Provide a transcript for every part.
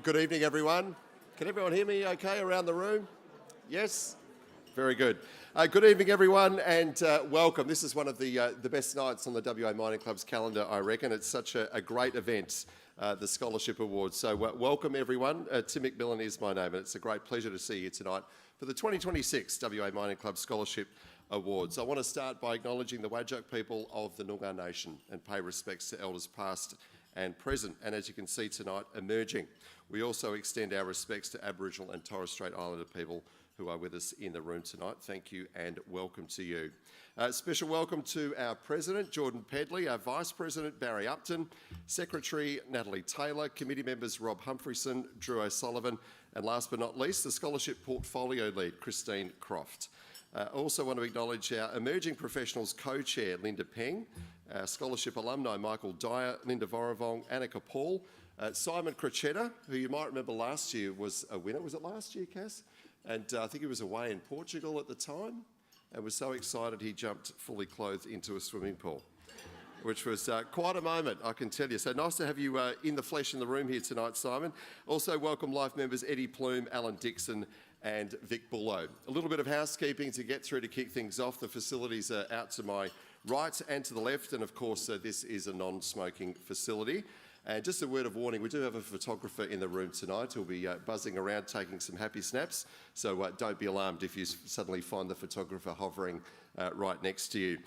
Good evening, everyone. Can everyone hear me okay around the room? Yes? Very good. Good evening, everyone, and welcome. This is one of the best nights on the WA Mining Club's calendar, I reckon. It's such a great event, the Scholarship Awards. So welcome, everyone. Tim McMillan is my name, and it's a great pleasure to see you tonight for the 2026 WA Mining Club Scholarship Awards. I want to start by acknowledging the Whadjuk people of the Noongar Nation and pay respects to elders past and present, and as you can see tonight, emerging. We also extend our respects to Aboriginal and Torres Strait Islander people who are with us in the room tonight. Thank you and welcome to you. Special welcome to our President, Jordan Pedley, our Vice President, Barry Upton, Secretary, Natalie Taylor, Committee members, Rob Humphreys-son, Drew O'Sullivan, and last but not least, the Scholarship Portfolio Lead, Christine Croft. I also want to acknowledge our Emerging Professionals Co-Chair, Linda Peng, our Scholarship Alumni, Michael Dyer, Linda Vorovong, Annika Paul, Simon Crocetta, who you might remember last year was a winner. Was it last year, Cass? And I think he was away in Portugal at the time and was so excited he jumped fully clothed into a swimming pool, which was quite a moment, I can tell you. So nice to have you in the flesh in the room here tonight, Simon. Also welcome Life members Eddie Plume, Alan Dixon and Vic Bullough. A little bit of housekeeping to get through to kick things off. The facilities are out to my right and to the left, and of course this is a non-smoking facility. And just a word of warning, we do have a photographer in the room tonight who'll be buzzing around taking some happy snaps, so don't be alarmed if you suddenly find the photographer hovering right next to you.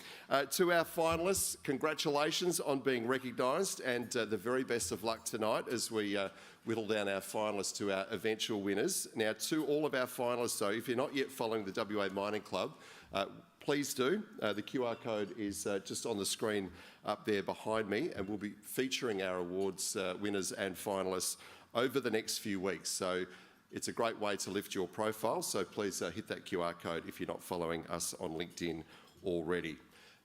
To our finalists, congratulations on being recognised, and the very best of luck tonight as we whittle down our finalists to our eventual winners. Now, to all of our finalists though, if you're not yet following the WA Mining Club, please do. The QR code is just on the screen up there behind me, and we'll be featuring our awards winners and finalists over the next few weeks. So it's a great way to lift your profile, so please hit that QR code if you're not following us on LinkedIn already.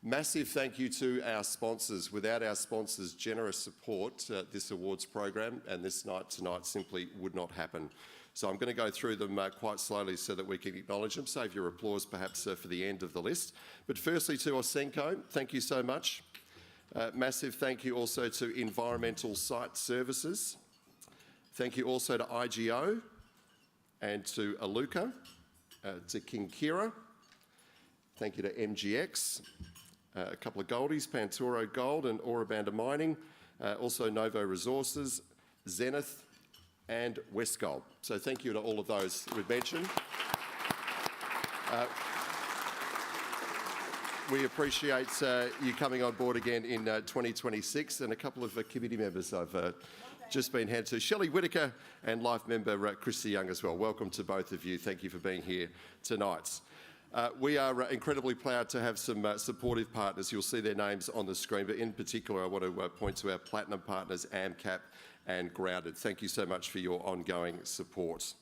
Massive thank you to our sponsors. Without our sponsors' generous support, this awards program and this night tonight simply would not happen. So I'm going to go through them quite slowly so that we can acknowledge them. Save your applause perhaps for the end of the list. But firstly to Ausenco, thank you so much. Massive thank you also to Environmental Site Services. Thank you also to IGO and to Aluka, to King Kira. Thank you to MGX, a couple of goldies, Pantoro Gold and Orabanda Mining, also Novo Resources, Zenith and Westgold. So thank you to all of those we've mentioned. We appreciate you coming on board again in 2026, and a couple of committee members I've just been handed to. Shelley Whittaker and Life member Christy Young as well. Welcome to both of you. Thank you for being here tonight. We are incredibly proud to have some supportive partners. You'll see their names on the screen, but in particular I want to point to our platinum partners, AMCAP and Grounded. Thank you so much for your ongoing support.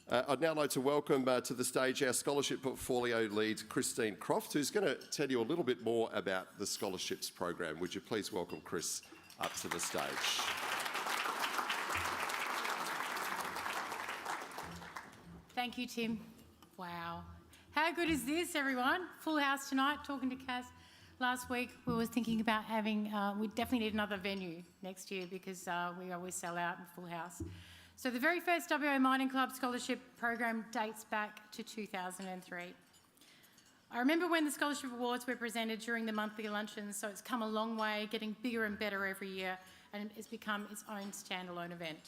I'd now like to welcome to the stage our Scholarship Portfolio Lead, Christine Croft, who's going to tell you a little bit more about the Scholarships program. Would you please welcome Chris up to the stage? Thank you, Tim. Wow. How good is this, everyone? Full house tonight. Talking to Kaz last week, we were thinking about having, we definitely need another venue next year because we always sell out in full house. So the very first WA Mining Club Scholarship Program dates back to 2003. I remember when the Scholarship Awards were presented during the monthly luncheons, so it's come a long way, getting bigger and better every year, and it's become its own standalone event.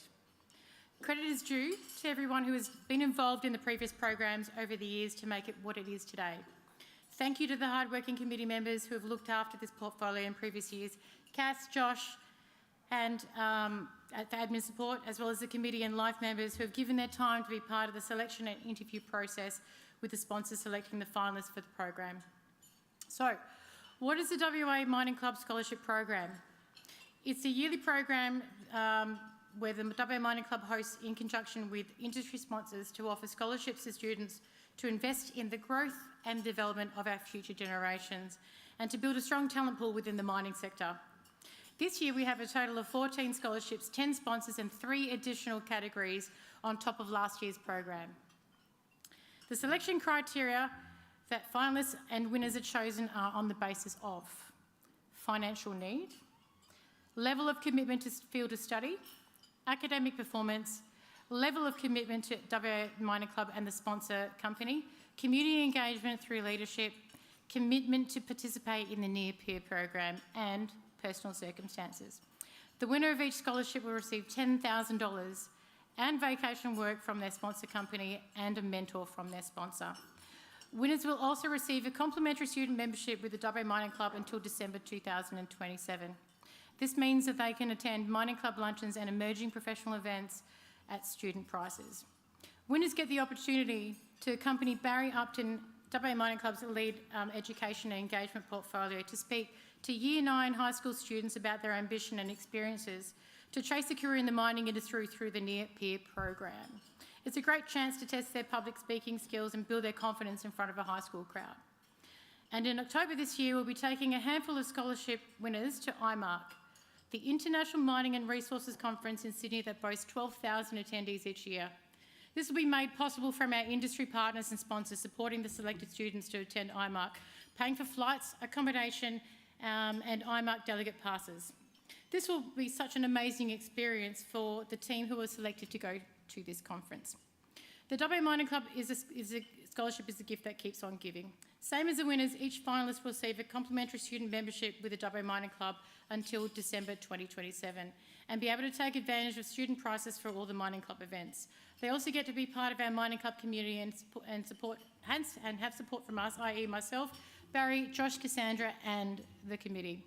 Credit is due to everyone who has been involved in the previous programs over the years to make it what it is today. Thank you to the hard-working committee members who have looked after this portfolio in previous years, Cass, Josh, and the admin support, as well as the committee and Life members who have given their time to be part of the selection and interview process with the sponsors selecting the finalists for the program. So, what is the WA Mining Club Scholarship Program? It's a yearly program where the WA Mining Club hosts in conjunction with industry sponsors to offer scholarships to students to invest in the growth and development of our future generations and to build a strong talent pool within the mining sector. This year we have a total of 14 scholarships, 10 sponsors and 3 additional categories on top of last year's program. The selection criteria that finalists and winners are chosen are on the basis of financial need, level of commitment to field of study, academic performance, level of commitment to WA Minor Club and the sponsor company, community engagement through leadership, commitment to participate in the near peer program, and personal circumstances. The winner of each scholarship will receive $10,000 and vacation work from their sponsor company and a mentor from their sponsor. Winners will also receive a complimentary student membership with the WA Mining Club until December 2027. This means that they can attend Mining Club luncheons and emerging professional events at student prices. Winners get the opportunity to accompany Barry Upton, WA Mining Club's lead education and engagement portfolio, to speak to Year 9 high school students about their ambition and experiences to chase a career in the mining industry through the Near Peer program. It's a great chance to test their public speaking skills and build their confidence in front of a high school crowd. And in October this year, we'll be taking a handful of scholarship winners to IMARC, the International Mining and Resources Conference in Sydney that boasts 12,000 attendees each year. This will be made possible from our industry partners and sponsors supporting the selected students to attend IMARC, paying for flights, accommodation, and IMARC delegate passes. This will be such an amazing experience for the team who are selected to go to this conference. The WA Mining Club scholarship is a gift that keeps on giving. Same as the winners, each finalist will receive a complimentary student membership with the WA Mining Club until December 2027 and be able to take advantage of student prices for all the Mining Club events. They also get to be part of our Mining Club community and have support from us, i.e. myself, Barry, Josh, Cassandra and the committee.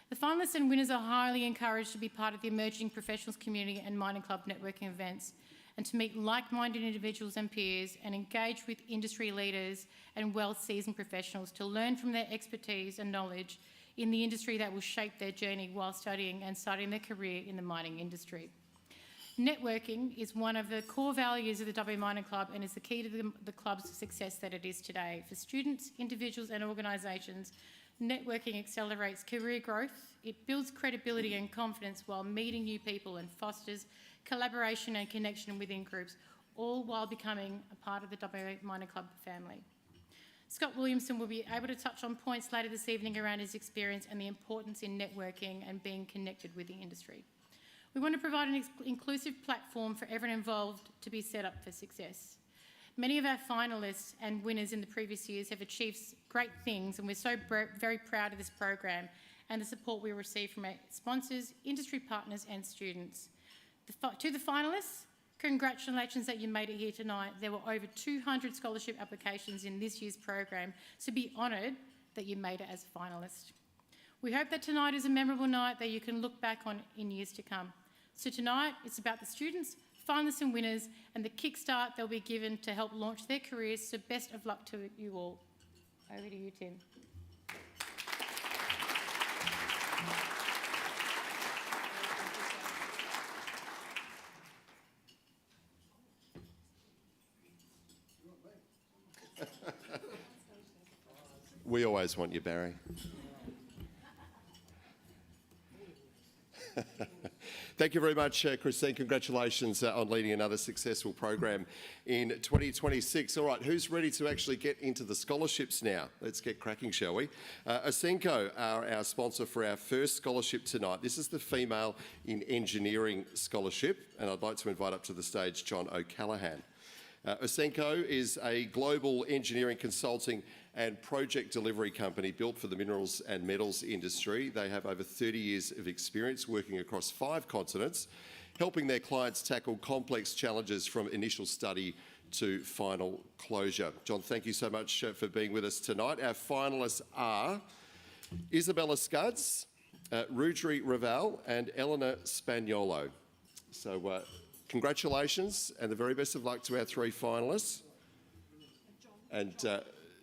The finalists and winners are highly encouraged to be part of the emerging professionals community and Mining Club networking events and to meet like-minded individuals and peers and engage with industry leaders and well-seasoned professionals to learn from their expertise and knowledge in the industry that will shape their journey while studying and starting their career in the mining industry. Networking is one of the core values of the WA Mining Club and is the key to the club's success that it is today. For students, individuals and organisations, networking accelerates career growth, it builds credibility and confidence while meeting new people and fosters collaboration and connection within groups, all while becoming a part of the WA Mining Club family. Scott Williamson will be able to touch on points later this evening around his experience and the importance in networking and being connected with the industry. We want to provide an inclusive platform for everyone involved to be set up for success. Many of our finalists and winners in the previous years have achieved great things and we're so very proud of this program and the support we receive from our sponsors, industry partners and students. To the finalists, congratulations that you made it here tonight. There were over 200 scholarship applications in this year's program, so be honoured that you made it as a finalist. We hope that tonight is a memorable night that you can look back on in years to come. So tonight, it's about the students, finalists and winners, and the kickstart they'll be given to help launch their careers, so best of luck to you all. Over to you, Tim. We always want you, Barry. Thank you very much, Christine. Congratulations on leading another successful program in 2026. All right, who's ready to actually get into the scholarships now? Let's get cracking, shall we? Ausenco are our sponsor for our first scholarship tonight. This is the Female in Engineering Scholarship, and I'd like to invite up to the stage John O'Callaghan. Ausenco is a global engineering consulting and project delivery company built for the minerals and metals industry. They have over 30 years of experience working across 5 continents, helping their clients tackle complex challenges from initial study to final closure. John, thank you so much for being with us tonight. Our finalists are Isabella Scuds, Rudri Raval and Eleanor Spagnolo. So congratulations and the very best of luck to our 3 finalists. And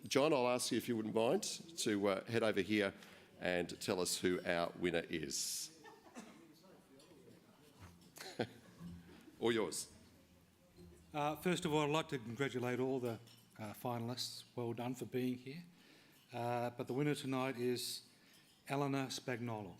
John, I'll ask you if you wouldn't mind to head over here and tell us who our winner is. All yours. First of all, I'd like to congratulate all the finalists. Well done for being here. But the winner tonight is Eleanor Spagnolo.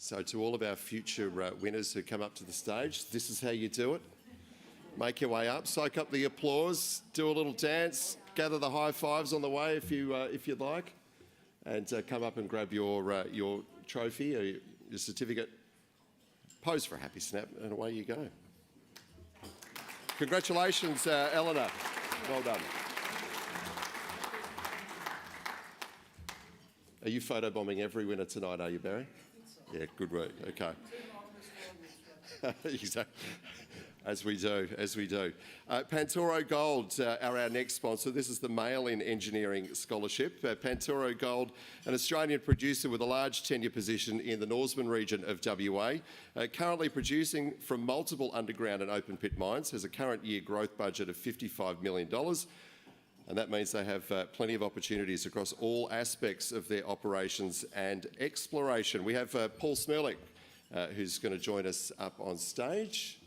So to all of our future winners who come up to the stage, this is how you do it. Make your way up, soak up the applause, do a little dance, gather the high fives on the way if you'd like, and come up and grab your trophy or your certificate. Pose for a happy snap, and away you go. Congratulations, Eleanor. Well done. Are you photobombing every winner tonight, are you, Barry? Yeah, good work. Okay. Exactly. As we do. Pantoro Gold are our next sponsor. This is the Mail-in Engineering Scholarship. Pantoro Gold, an Australian producer with a large tenure position in the Norseman region of WA, currently producing from multiple underground and open pit mines, has a current year growth budget of $55 million. And that means they have plenty of opportunities across all aspects of their operations and exploration. We have Paul Smirlik, who's going to join us up on stage.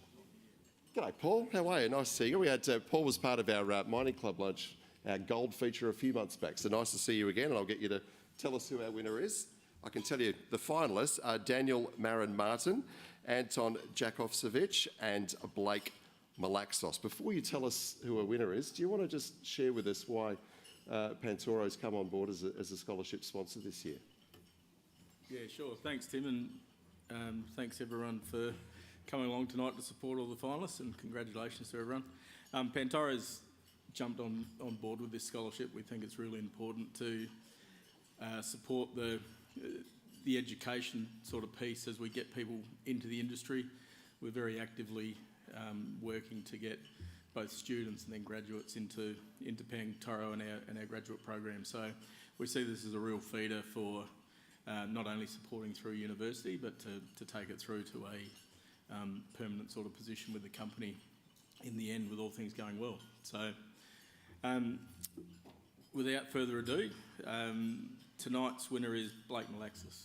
G'day, Paul. How are you? Nice to see you. We had Paul was part of our Mining Club lunch, our gold feature a few months back. So nice to see you again, and I'll get you to tell us who our winner is. I can tell you the finalists are Daniel Marin Martin, Anton Jakovcevic, and Blake Malaxos. Before you tell us who our winner is, do you want to just share with us why Pantoro's come on board as a scholarship sponsor this year? Yeah, sure. Thanks, Tim, and thanks everyone for coming along tonight to support all the finalists, and congratulations to everyone. Pantoro's jumped on board with this scholarship. We think it's really important to support the education sort of piece as we get people into the industry. We're very actively working to get both students and then graduates into Pantoro and our graduate program. So we see this as a real feeder for not only supporting through university, but to take it through to a permanent sort of position with the company in the end, with all things going well. So without further ado, tonight's winner is Blake Malaxos.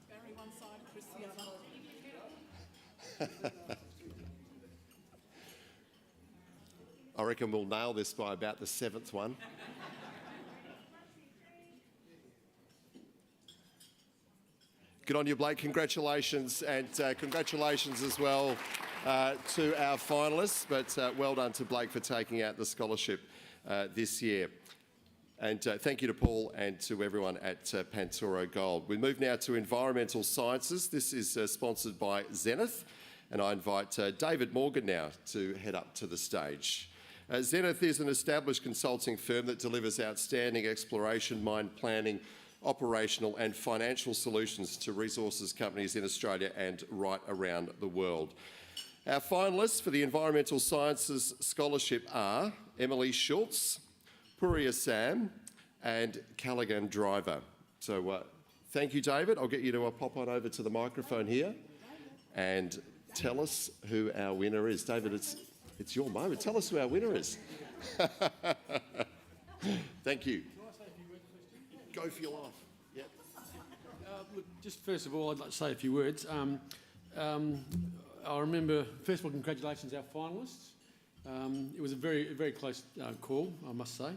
Barry one side, Chris the other. I reckon we'll nail this by about the seventh one. Good on you, Blake. Congratulations, and congratulations as well to our finalists, but well done to Blake for taking out the scholarship this year. And thank you to Paul and to everyone at Pantoro Gold. We move now to Environmental Sciences. This is sponsored by Zenith, and I invite David Morgan now to head up to the stage. Zenith is an established consulting firm that delivers outstanding exploration, mine planning, operational and financial solutions to resources companies in Australia and right around the world. Our finalists for the Environmental Sciences Scholarship are Emily Schultz, Puria Sam and Callaghan Driver. So thank you, David. I'll get you to pop on over to the microphone here and tell us who our winner is. David, it's your moment. Tell us who our winner is. Thank you. Go for your life. Yep. Look, just first of all, I'd like to say a few words. I remember, first of all, congratulations our finalists. It was a very close call, I must say.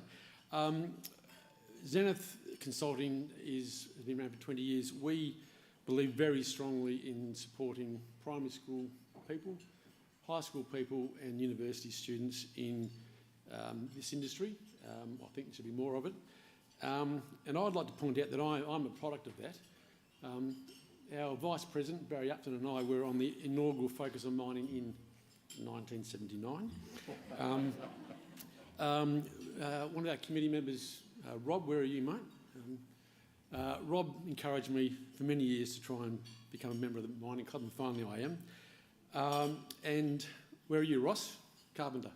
Zenith Consulting has been around for 20 years. We believe very strongly in supporting primary school people, high school people and university students in this industry. I think there should be more of it. And I'd like to point out that I'm a product of that. Our Vice President, Barry Upton, and I were on the inaugural Focus on Mining in 1979. One of our committee members, Rob, where are you, mate? Rob encouraged me for many years to try and become a member of the Mining Club, and finally I am. And where are you, Ross? Carpenter.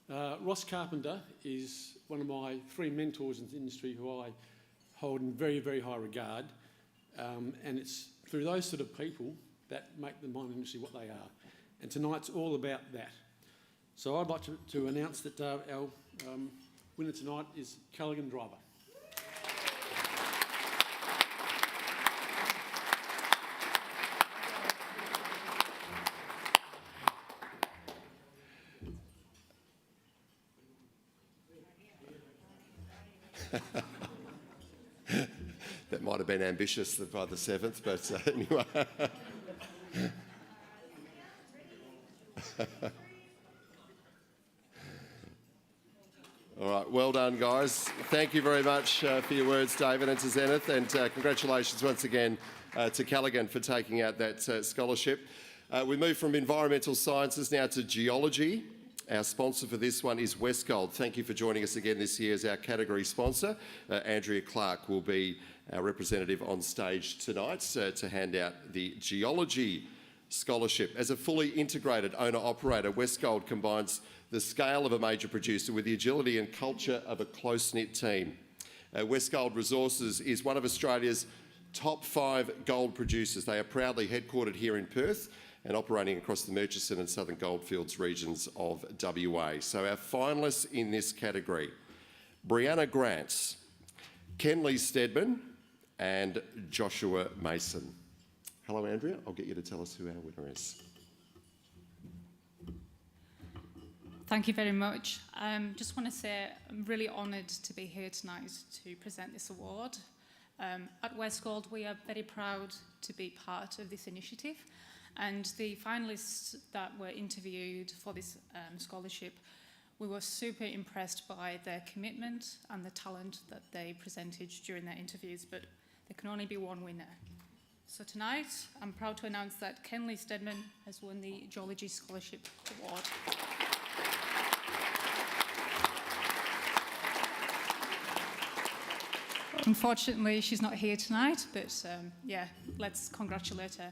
Ross Carpenter is one of my three mentors in the industry who I hold in very high regard. And it's through those sort of people that make the mining industry what they are. And tonight's all about that. So I'd like to announce that our winner tonight is Callaghan Driver. been ambitious by the 7th, but anyway. All right, well done, guys. Thank you very much for your words, David, and to Zenith, and congratulations once again to Callaghan for taking out that scholarship. We move from environmental sciences now to geology. Our sponsor for this one is Westgold. Thank you for joining us again this year as our category sponsor. Andrea Clark will be our representative on stage tonight to hand out the geology scholarship. As a fully integrated owner-operator, Westgold combines the scale of a major producer with the agility and culture of a close-knit team. Westgold Resources is one of Australia's top 5 gold producers. They are proudly headquartered here in Perth and operating across the Murchison and Southern Goldfields regions of WA. So our finalists in this category: Brianna Grants, Kenley Steadman and Joshua Mason. Hello, Andrea. I'll get you to tell us who our winner is. Thank you very much. Just want to say I'm really honoured to be here tonight to present this award. At Westgold, we are very proud to be part of this initiative, and the finalists that were interviewed for this scholarship, we were super impressed by their commitment and the talent that they presented during their interviews, but there can only be one winner. So tonight, I'm proud to announce that Kenley Steadman has won the Geology Scholarship Award. Unfortunately, she's not here tonight, but yeah, let's congratulate her.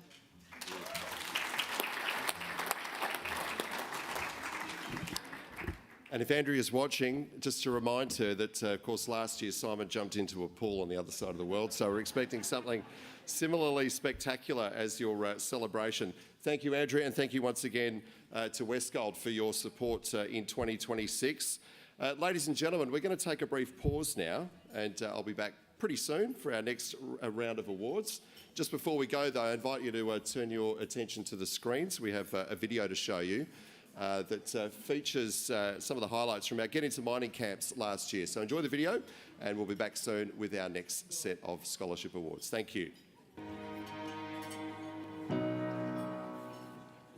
And if Andrea's watching, just to remind her that, of course, last year Simon jumped into a pool on the other side of the world, so we're expecting something similarly spectacular as your celebration. Thank you, Andrea, and thank you once again to Westgold for your support in 2026. Ladies and gentlemen, we're going to take a brief pause now, and I'll be back pretty soon for our next round of awards. Just before we go, though, I invite you to turn your attention to the screens. We have a video to show you that features some of the highlights from our Get Into Mining camps last year. So enjoy the video, and we'll be back soon with our next set of scholarship awards. Thank you.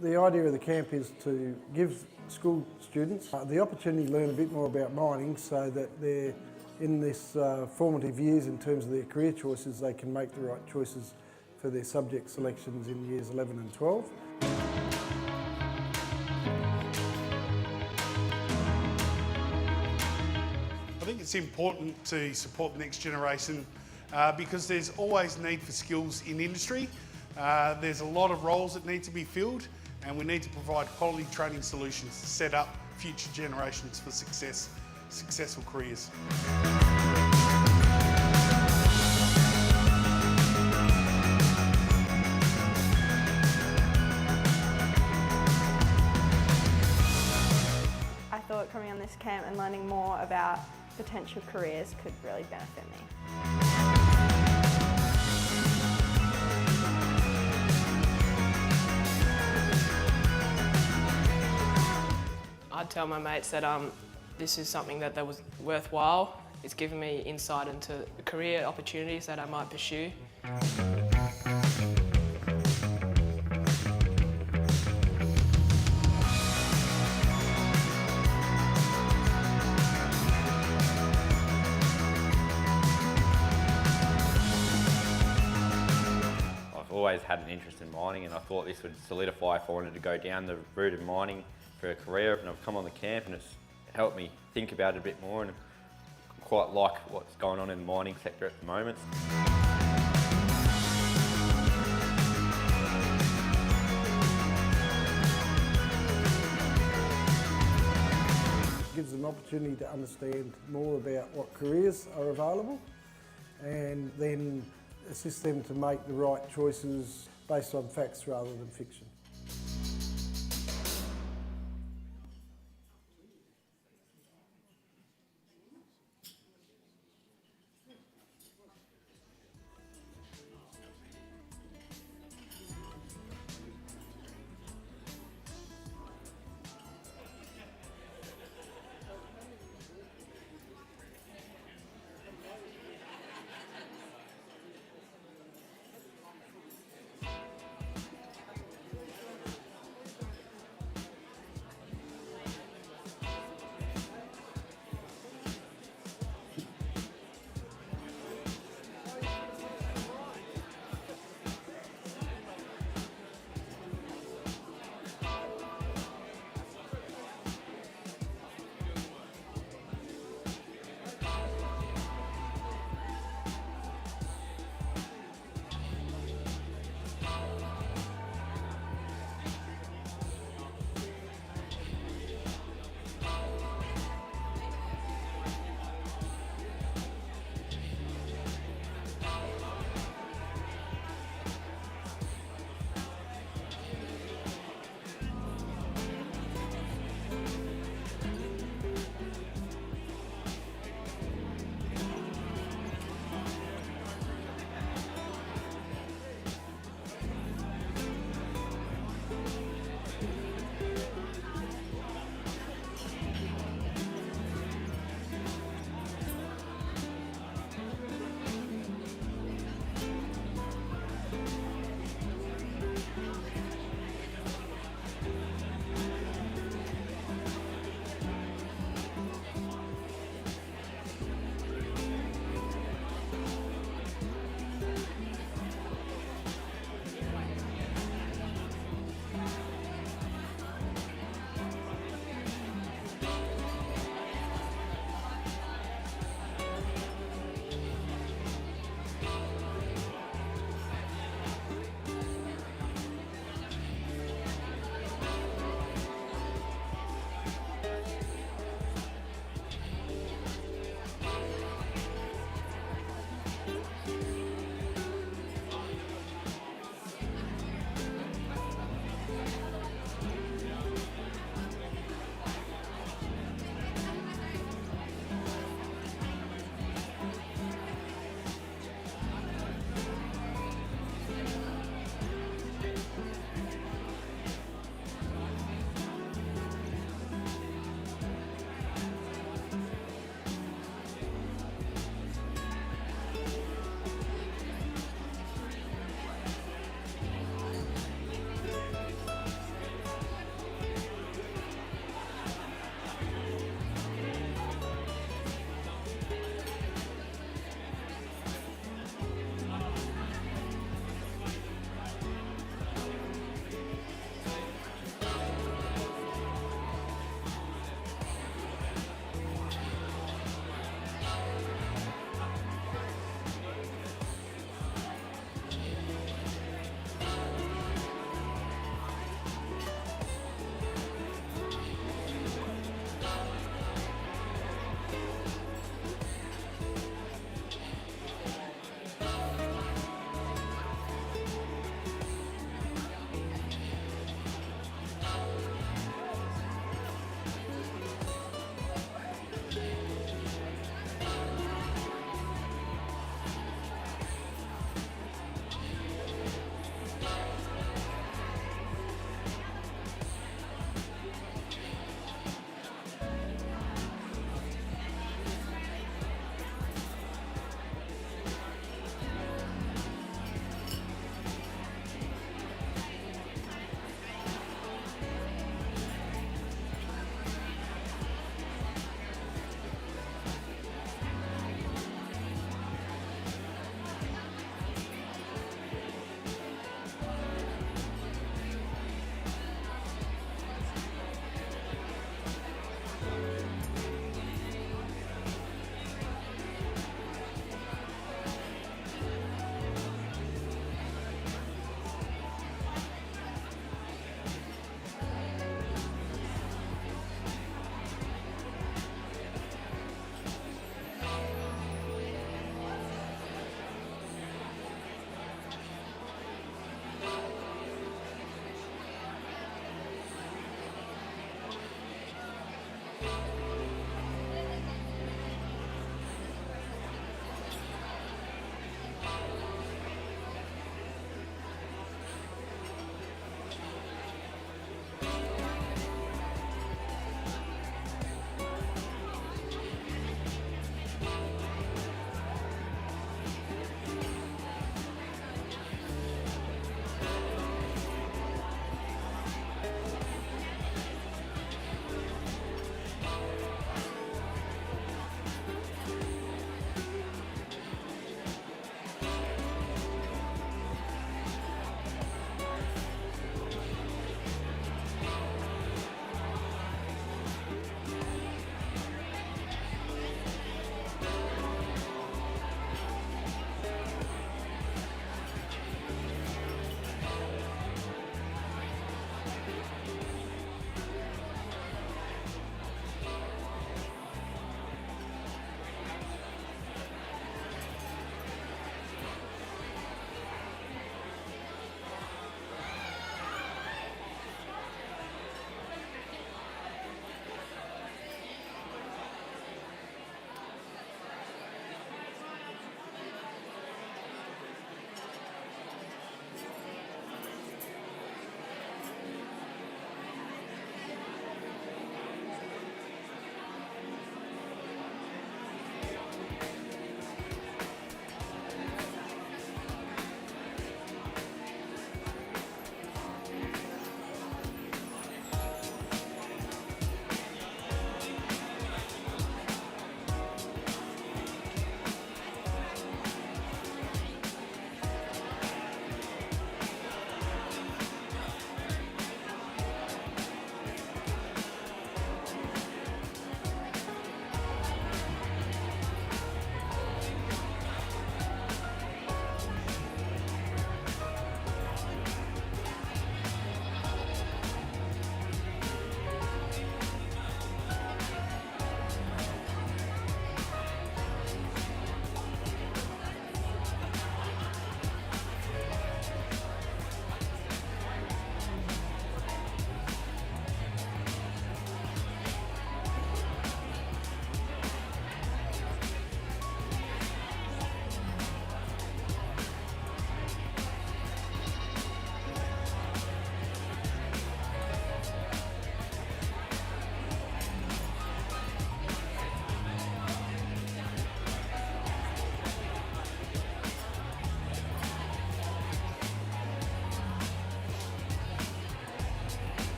The idea of the camp is to give school students the opportunity to learn a bit more about mining, so that they're in this formative years in terms of their career choices, they can make the right choices for their subject selections in years 11 and 12. I think it's important to support the next generation because there's always need for skills in industry. There's a lot of roles that need to be filled, and we need to provide quality training solutions to set up future generations for successful careers. I thought coming on this camp and learning more about potential careers could really benefit me. I'd tell my mates that this is something that was worthwhile. It's given me insight into career opportunities that I might pursue. I've always had an interest in mining, and I thought this would solidify if I wanted to go down the route of mining for a career, and I've come on the camp and it's helped me think about it a bit more, and I quite like what's going on in the mining sector at the moment. It gives them an opportunity to understand more about what careers are available, and then assist them to make the right choices based on facts rather than fiction.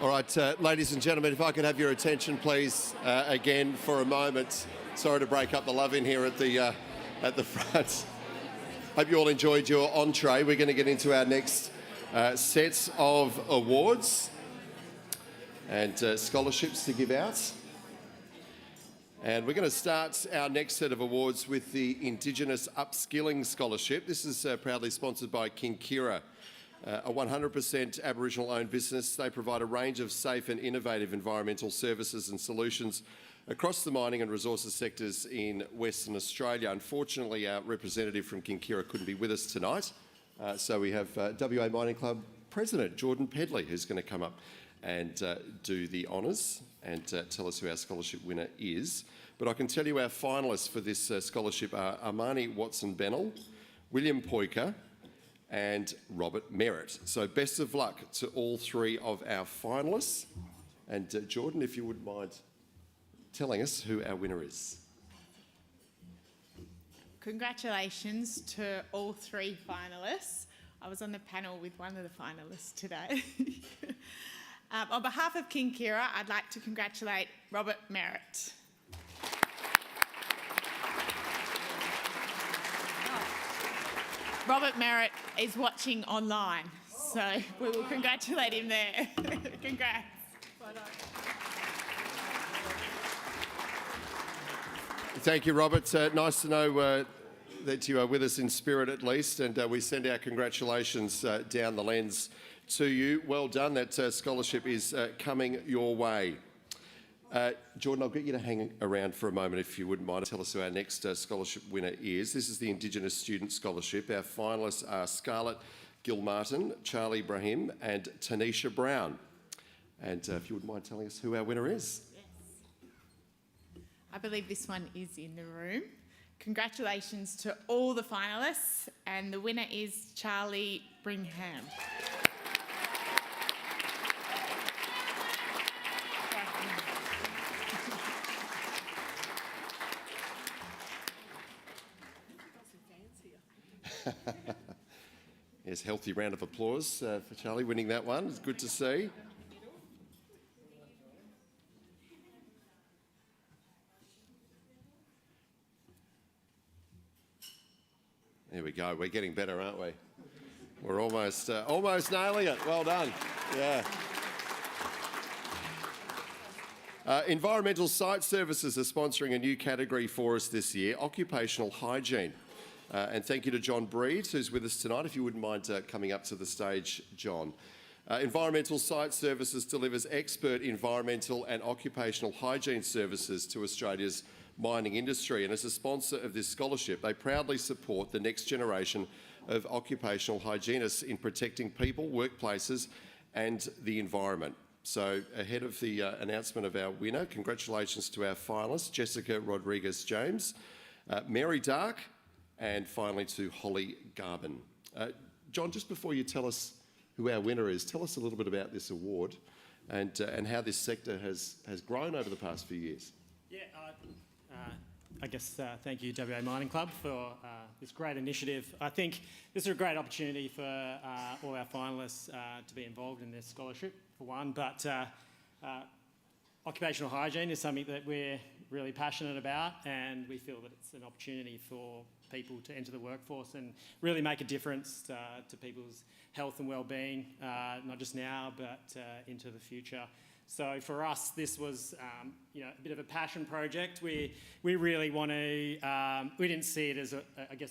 All right, ladies and gentlemen, if I could have your attention, please, again for a moment. Sorry to break up the love in here at the front. Hope you all enjoyed your entree. We're going to get into our next sets of awards and scholarships to give out. And we're going to start our next set of awards with the Indigenous Upskilling Scholarship. This is proudly sponsored by Kinkira, a 100% Aboriginal-owned business. They provide a range of safe and innovative environmental services and solutions across the mining and resources sectors in Western Australia. Unfortunately, our representative from Kinkira couldn't be with us tonight, so we have WA Mining Club President Jordan Pedley, who's going to come up and do the honours and tell us who our scholarship winner is. But I can tell you our finalists for this scholarship are Armani Watson-Bennell, William Poyker and Robert Merritt. So best of luck to all three of our finalists. And Jordan, if you wouldn't mind telling us who our winner is. Congratulations to all three finalists. I was on the panel with one of the finalists today. On behalf of Kinkira, I'd like to congratulate Robert Merritt. Robert Merritt is watching online, so we will congratulate him there. Congrats. Well done. Thank you, Robert. Nice to know that you are with us in spirit at least, and we send our congratulations down the lens to you. Well done. That scholarship is coming your way. Jordan, I'll get you to hang around for a moment if you wouldn't mind. Tell us who our next scholarship winner is. This is the Indigenous Student Scholarship. Our finalists are Scarlett Gilmartin, Charlie Brahim and Tanisha Brown. And if you wouldn't mind telling us who our winner is. Yes. I believe this one is in the room. Congratulations to all the finalists, and the winner is Charlie Brigham. Yes, healthy round of applause for Charlie winning that one. It's good to see. There we go. We're getting better, aren't we? We're almost nailing it. Well done. Yeah. Environmental Site Services are sponsoring a new category for us this year, occupational hygiene. And thank you to John Breed, who's with us tonight. If you wouldn't mind coming up to the stage, John. Environmental Site Services delivers expert environmental and occupational hygiene services to Australia's mining industry. And as a sponsor of this scholarship, they proudly support the next generation of occupational hygienists in protecting people, workplaces and the environment. So ahead of the announcement of our winner, congratulations to our finalists, Jessica Rodriguez-James, Mary Dark, and finally to Holly Garvin. John, just before you tell us who our winner is, tell us a little bit about this award and how this sector has grown over the past few years. Yeah, I guess thank you WA Mining Club for this great initiative. I think this is a great opportunity for all our finalists to be involved in this scholarship, for one, but occupational hygiene is something that we're really passionate about, and we feel that it's an opportunity for people to enter the workforce and really make a difference to people's health and well-being, not just now, but into the future. So for us, this was a bit of a passion project. We really want to, we didn't see it as,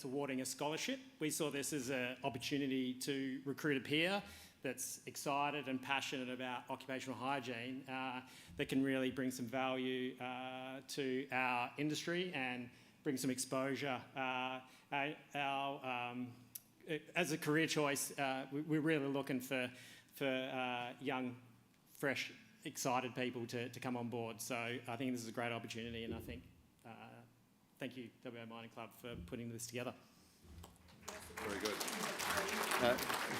awarding a scholarship. We saw this as an opportunity to recruit a peer that's excited and passionate about occupational hygiene that can really bring some value to our industry and bring some exposure. As a career choice, we're really looking for young, fresh, excited people to come on board. So I think this is a great opportunity, and I think thank you WA Mining Club for putting this together. Very good.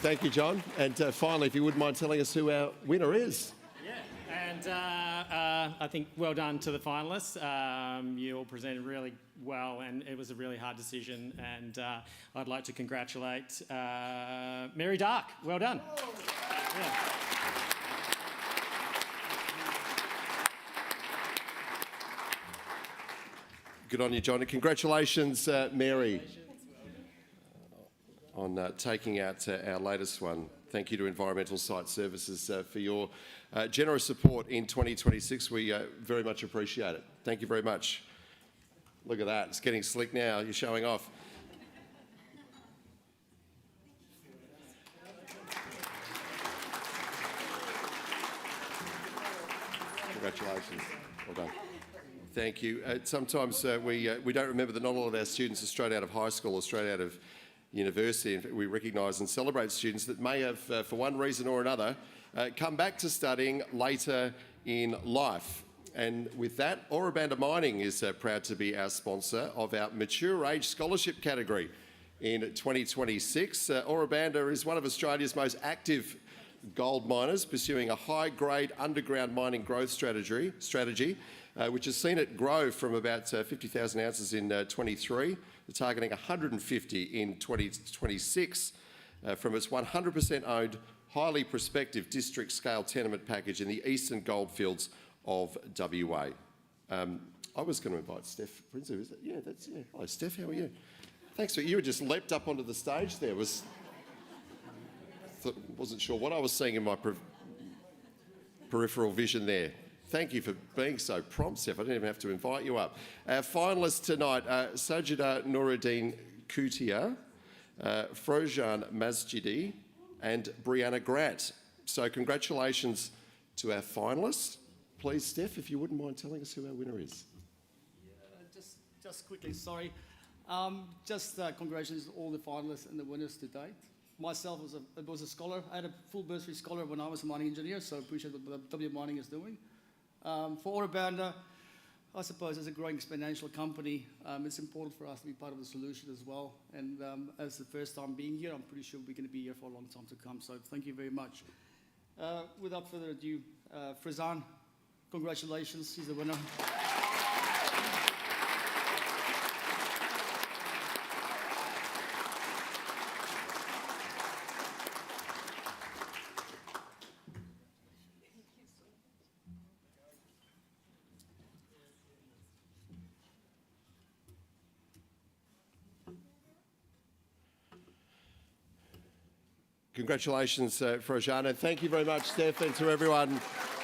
Thank you, John. And finally, if you wouldn't mind telling us who our winner is. Yeah, and I think well done to the finalists. You all presented really well, and it was a really hard decision. And I'd like to congratulate Mary Dark. Well done. Yeah. Good on you, John. And congratulations, Mary, on taking out our latest one. Thank you to Environmental Site Services for your generous support in 2026. We very much appreciate it. Thank you very much. Look at that. It's getting slick now. You're showing off. Congratulations. Well done. Thank you. Sometimes we don't remember that not all of our students are straight out of high school or straight out of university. In fact, we recognise and celebrate students that may have, for one reason or another, come back to studying later in life. And with that, Ora Banda Mining is proud to be our sponsor of our Mature Age Scholarship category in 2026. Ora Banda is one of Australia's most active gold miners, pursuing a high-grade underground mining growth strategy, which has seen it grow from about 50,000 ounces in 23 to targeting 150 in 2026 from its 100% owned, highly prospective district-scale tenement package in the eastern goldfields of WA. I was going to invite Steph Prinzu, is it? Yeah, that's, yeah. Hello, Steph, how are you? Thanks for, you just leapt up onto the stage there. Wasn't sure what I was seeing in my peripheral vision there. Thank you for being so prompt, Steph. I didn't even have to invite you up. Our finalists tonight are Sajida Nuruddin Kutia, Frojan Masjidi and Brianna Grant. So congratulations to our finalists. Please, Steph, if you wouldn't mind telling us who our winner is. Yeah, just quickly, sorry. Congratulations to all the finalists and the winners to date. Myself was a scholar. I had a full bursary scholar when I was a mining engineer, so I appreciate what W Mining is doing. For Ora Banda, I suppose as a growing exponential company, it's important for us to be part of the solution as well. And as the first time being here, I'm pretty sure we're going to be here for a long time to come. So thank you very much. Without further ado, Frizan, congratulations, he's the winner. Congratulations, Frojan, and thank you very much, Steph, and to everyone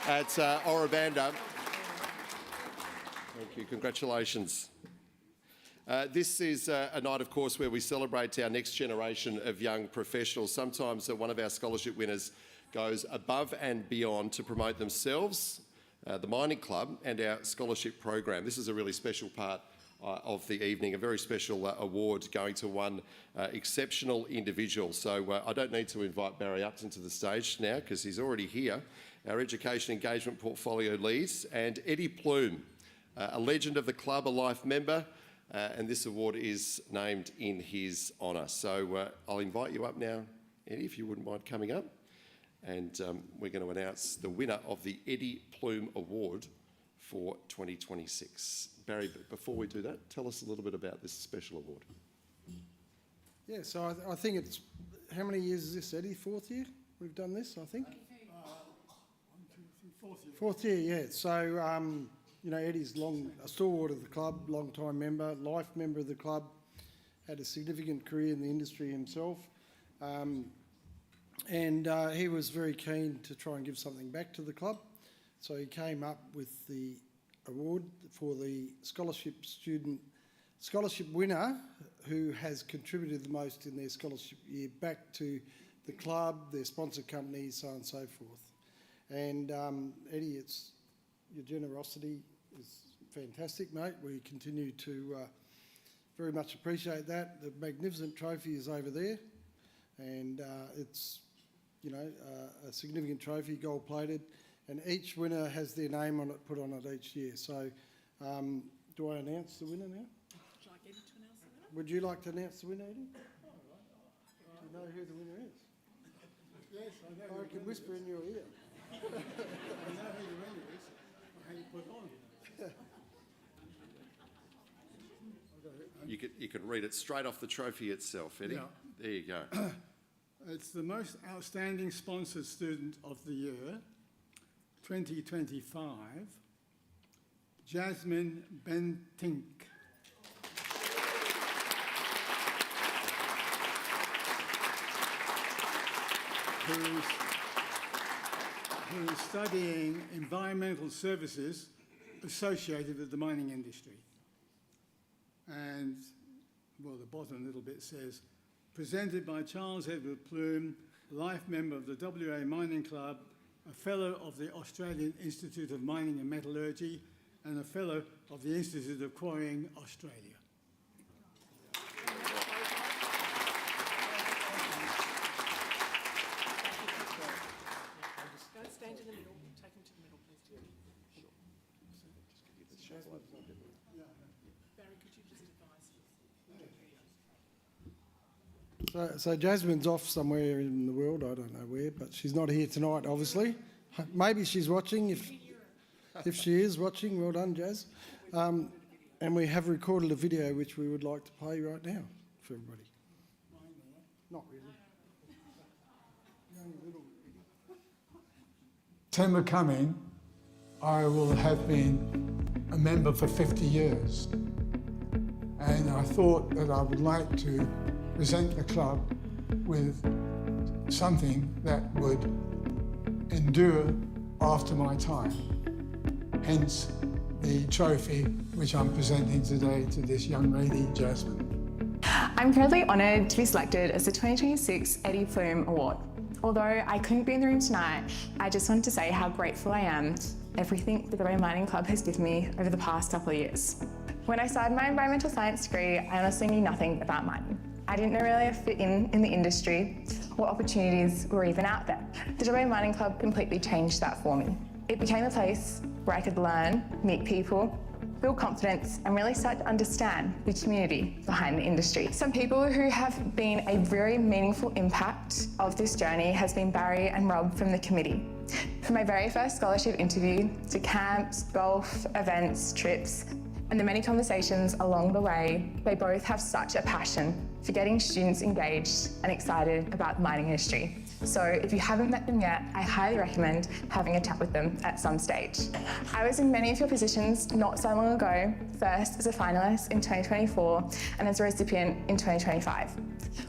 at Ora Banda. Thank you. Congratulations. This is a night, of course, where we celebrate our next generation of young professionals. Sometimes one of our scholarship winners goes above and beyond to promote themselves, the Mining Club, and our scholarship program. This is a really special part of the evening, a very special award going to one exceptional individual. So I don't need to invite Barry Upton to the stage now because he's already here, our Education Engagement Portfolio lead, and Eddie Plume, a legend of the club, a life member, and this award is named in his honour. So I'll invite you up now, Eddie, if you wouldn't mind coming up, and we're going to announce the winner of the Eddie Plume Award for 2026. Barry, before we do that, tell us a little bit about this special award. Yeah, so I think it's, how many years is this, Eddie? Fourth year we've done this, I think? 4th year. Fourth year, yeah. So, you know, Eddie's a stalwart of the club, long-time member, life member of the club, had a significant career in the industry himself. And he was very keen to try and give something back to the club. So he came up with the award for the scholarship winner who has contributed the most in their scholarship year back to the club, their sponsor companies, so on and so forth. And Eddie, your generosity is fantastic, mate. We continue to very much appreciate that. The magnificent trophy is over there, and it's, you know, a significant trophy, gold-plated. And each winner has their name on it, put on it each year. So, do I announce the winner now? Would you like Eddie to announce the winner? Would you like to announce the winner, Eddie? Do you know who the winner is? Yes, I know. I can whisper in your ear. I know who the winner is. How you put on. You could read it straight off the trophy itself, Eddie. Yeah. There you go. It's the most outstanding sponsored student of the year, 2025, Jasmine Bentink. who's studying environmental services associated with the mining industry. And, well, the bottom little bit says, presented by Charles Edward Plume, life member of the WA Mining Club, a fellow of the Australian Institute of Mining and Metallurgy, and a fellow of the Institute of Quarrying Australia. Stand in the middle. Take him to the middle, please. Barry, could you just advise? So Jasmine's off somewhere in the world, I don't know where, but she's not here tonight, obviously. Maybe she's watching. If she is watching, well done, Jazz. And we have recorded a video which we would like to play right now for everybody. Not really. September coming, I will have been a member for 50 years. And I thought that I would like to present the club with something that would endure after my time. Hence the trophy which I'm presenting today to this young lady, Jasmine. I'm incredibly honoured to be selected as the 2026 Eddie Plume Award. Although I couldn't be in the room tonight, I just wanted to say how grateful I am for everything the WA Mining Club has given me over the past couple of years. When I started my environmental science degree, I honestly knew nothing about mining. I didn't know really fit in the industry, what opportunities were even out there. The WA Mining Club completely changed that for me. It became a place where I could learn, meet people, build confidence and really start to understand the community behind the industry. Some people who have been a very meaningful impact of this journey has been Barry and Rob from the committee. From my very first scholarship interview to camps, golf, events, trips, and the many conversations along the way, they both have such a passion for getting students engaged and excited about the mining industry. So if you haven't met them yet, I highly recommend having a chat with them at some stage. I was in many of your positions not so long ago, first as a finalist in 2024 and as a recipient in 2025.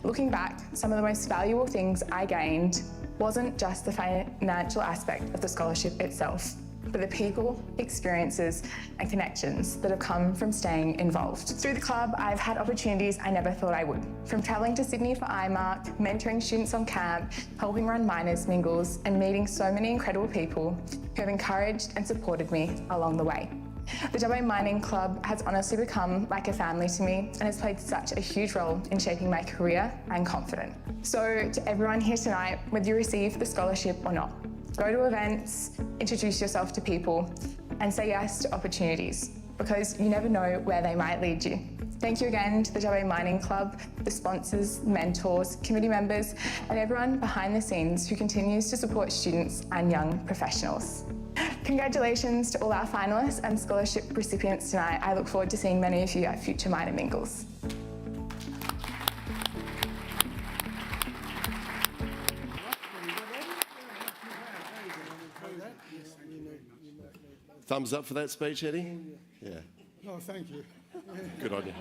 Looking back, some of the most valuable things I gained wasn't just the financial aspect of the scholarship itself, but the people, experiences and connections that have come from staying involved. Through the club, I've had opportunities I never thought I would. From travelling to Sydney for IMARC, mentoring students on camp, helping run miners' mingles and meeting so many incredible people who have encouraged and supported me along the way. The WA Mining Club has honestly become like a family to me and has played such a huge role in shaping my career and confidence. So to everyone here tonight, whether you receive the scholarship or not, go to events, introduce yourself to people, and say yes to opportunities, because you never know where they might lead you. Thank you again to the WA Mining Club, the sponsors, mentors, committee members, and everyone behind the scenes who continues to support students and young professionals. Congratulations to all our finalists and scholarship recipients tonight. I look forward to seeing many of you at future Miner Mingles. Thumbs up for that speech, Eddie? Yeah. Oh, thank you. Good on you.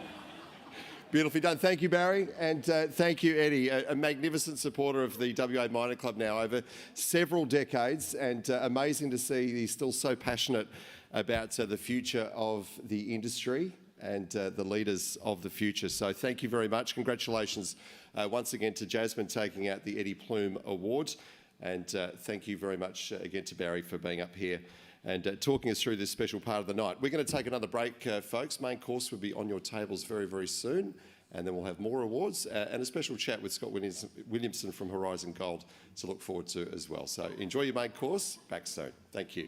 Beautifully done. Thank you, Barry, and thank you, Eddie, a magnificent supporter of the WA Mining Club now over several decades, and amazing to see he's still so passionate about the future of the industry and the leaders of the future. So thank you very much. Congratulations once again to Jasmine taking out the Eddie Plume Award, and thank you very much again to Barry for being up here and talking us through this special part of the night. We're going to take another break, folks. Main course will be on your tables very, very soon, and then we'll have more awards and a special chat with Scott Williamson from Horizon Gold to look forward to as well. So enjoy your main course. Back soon. Thank you.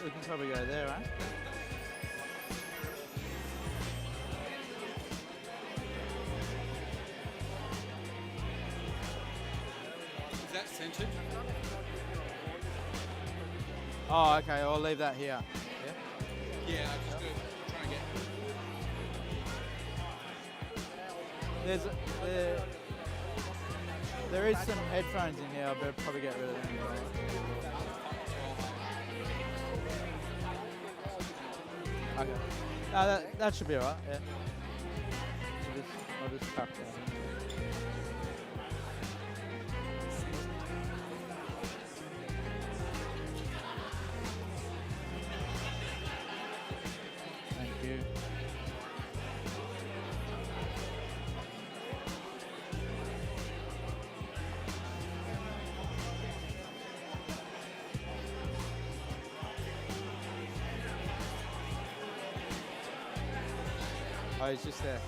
We can probably go there, eh? Is that centred? Oh, okay. I'll leave that here. Yeah. Yeah, I just go try and get. There is some headphones in here. I better probably get rid of them. Okay. No, that should be alright. Yeah. I'll just tuck that. Thank you. Oh, he's just there.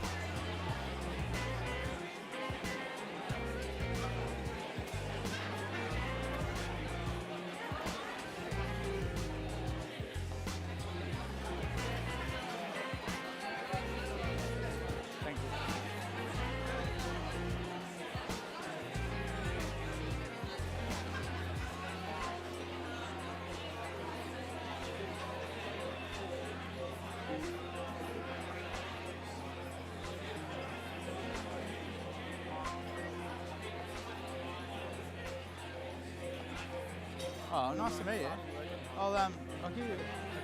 Thank you. Oh, nice to meet you. I'll give you a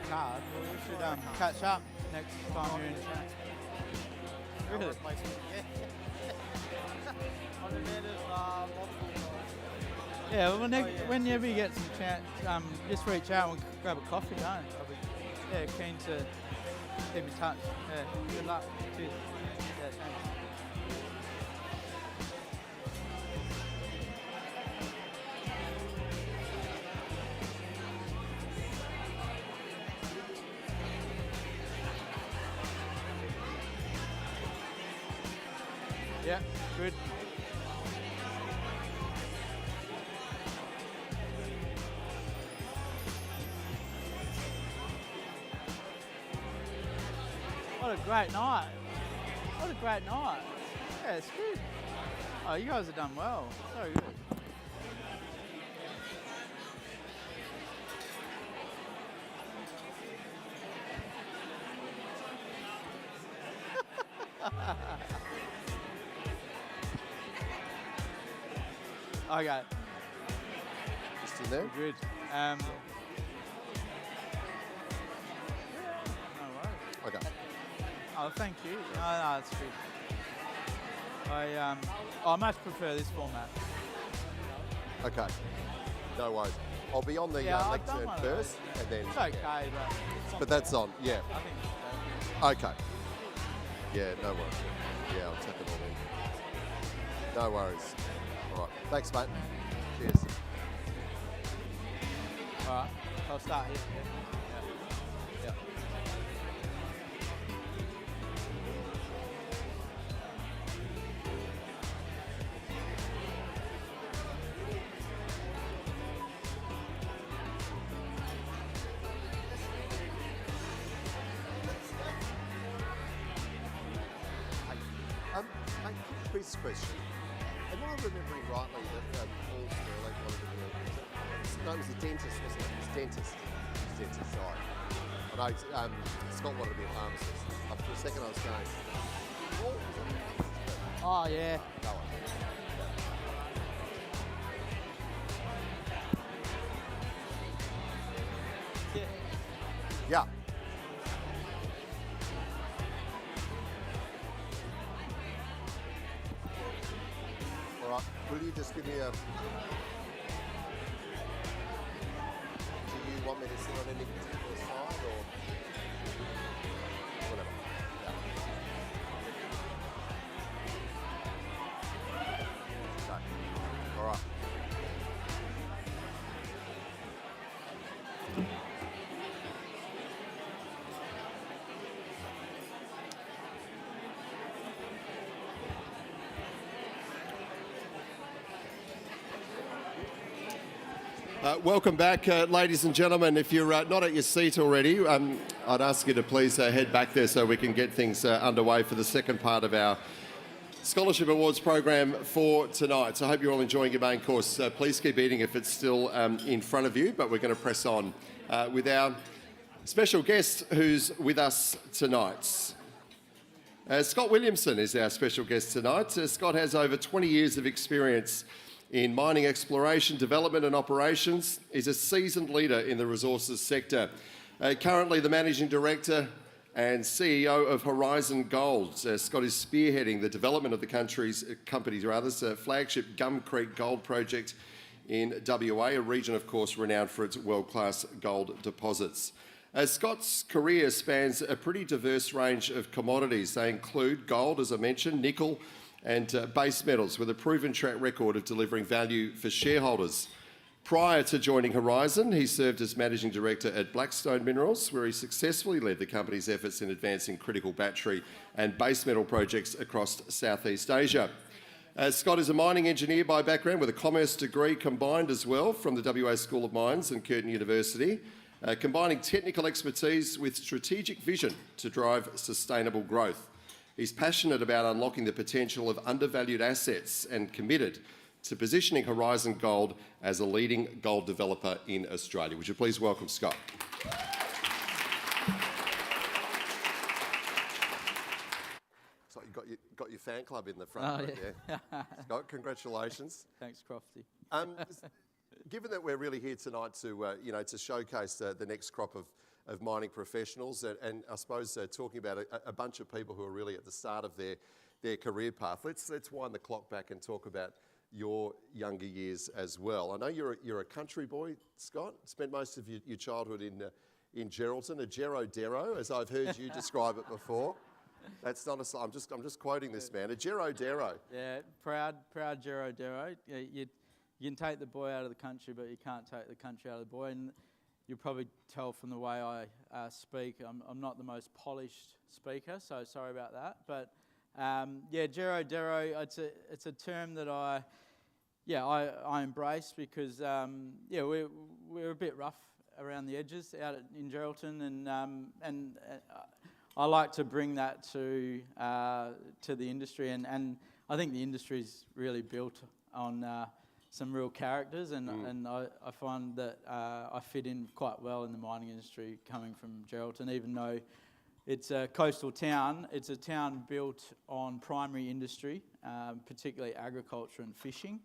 card. We should catch up next time you're in chat. Really? Yeah, well, whenever you get some chance, just reach out and we'll grab a coffee, don't it? I'll be keen to keep in touch. Yeah, good luck. Cheers. Yeah, thanks. Yeah, good. What a great night. What a great night. Yeah, it's good. Oh, you guys have done well. So good. Okay. Just in there? Good. No worries. Okay. Oh, thank you. No, it's good. I much prefer this format. Okay. No worries. I'll be on the Yeah, I've lectern done one of first, those. and then. It's okay, yeah. but that's on. Yeah. I think it's okay. Okay. Yeah. No worries. Yeah, I'll take it all in. No worries. All right. Thanks, mate. Cheers. All right. I'll start here. Yeah. Mate, quiz question. Am I remembering rightly that Paul Sterling wanted to be a... No, it was a dentist, wasn't it? It was dentist. It was dentist, sorry. I know Scott wanted to be a pharmacist. For a second I was going, Paul, was it a dentist? Oh, yeah. No one. Yeah. All right. Will you just give me a... Do you want me to sit on any particular side or whatever? Yeah. Okay. All right. Welcome back, ladies and gentlemen. If you're not at your seat already, I'd ask you to please head back there so we can get things underway for the second part of our Scholarship Awards program for tonight. So I hope you're all enjoying your main course. Please keep eating if it's still in front of you, but we're going to press on with our special guest who's with us tonight. Scott Williamson is our special guest tonight. Scott has over 20 years of experience in mining exploration, development and operations. He's a seasoned leader in the resources sector. Currently the Managing Director and CEO of Horizon Gold. Scott is spearheading the development of the company's flagship Gum Creek Gold Project in WA, a region, of course, renowned for its world-class gold deposits. Scott's career spans a pretty diverse range of commodities. They include gold, as I mentioned, nickel, and base metals, with a proven track record of delivering value for shareholders. Prior to joining Horizon, he served as Managing Director at Blackstone Minerals, where he successfully led the company's efforts in advancing critical battery and base metal projects across Southeast Asia. Scott is a mining engineer by background with a commerce degree combined as well from the WA School of Mines and Curtin University, combining technical expertise with strategic vision to drive sustainable growth. He's passionate about unlocking the potential of undervalued assets and committed to positioning Horizon Gold as a leading gold developer in Australia. Would you please welcome Scott? So you got your fan club in the front right there. Scott, congratulations. Thanks, Crofty. Given that we're really here tonight to to showcase the next crop of mining professionals, and I suppose talking about a bunch of people who are really at the start of their career path. Let's wind the clock back and talk about your younger years as well. I know you're a country boy, Scott. Spent most of your childhood in Geraldton, a Gerodero, as I've heard you describe it before. That's not a. I'm just quoting this man, a Gerodero. Yeah, proud Gerodero. You can take the boy out of the country, but you can't take the country out of the boy. And you'll probably tell from the way I speak, I'm not the most polished speaker, so sorry about that. But Gerodero, it's a term that I embrace because we're a bit rough around the edges out in Geraldton, and I like to bring that to the industry, and I think the industry's really built on some real characters, and I find that I fit in quite well in the mining industry coming from Geraldton. Even though it's a coastal town, it's a town built on primary industry, particularly agriculture and fishing.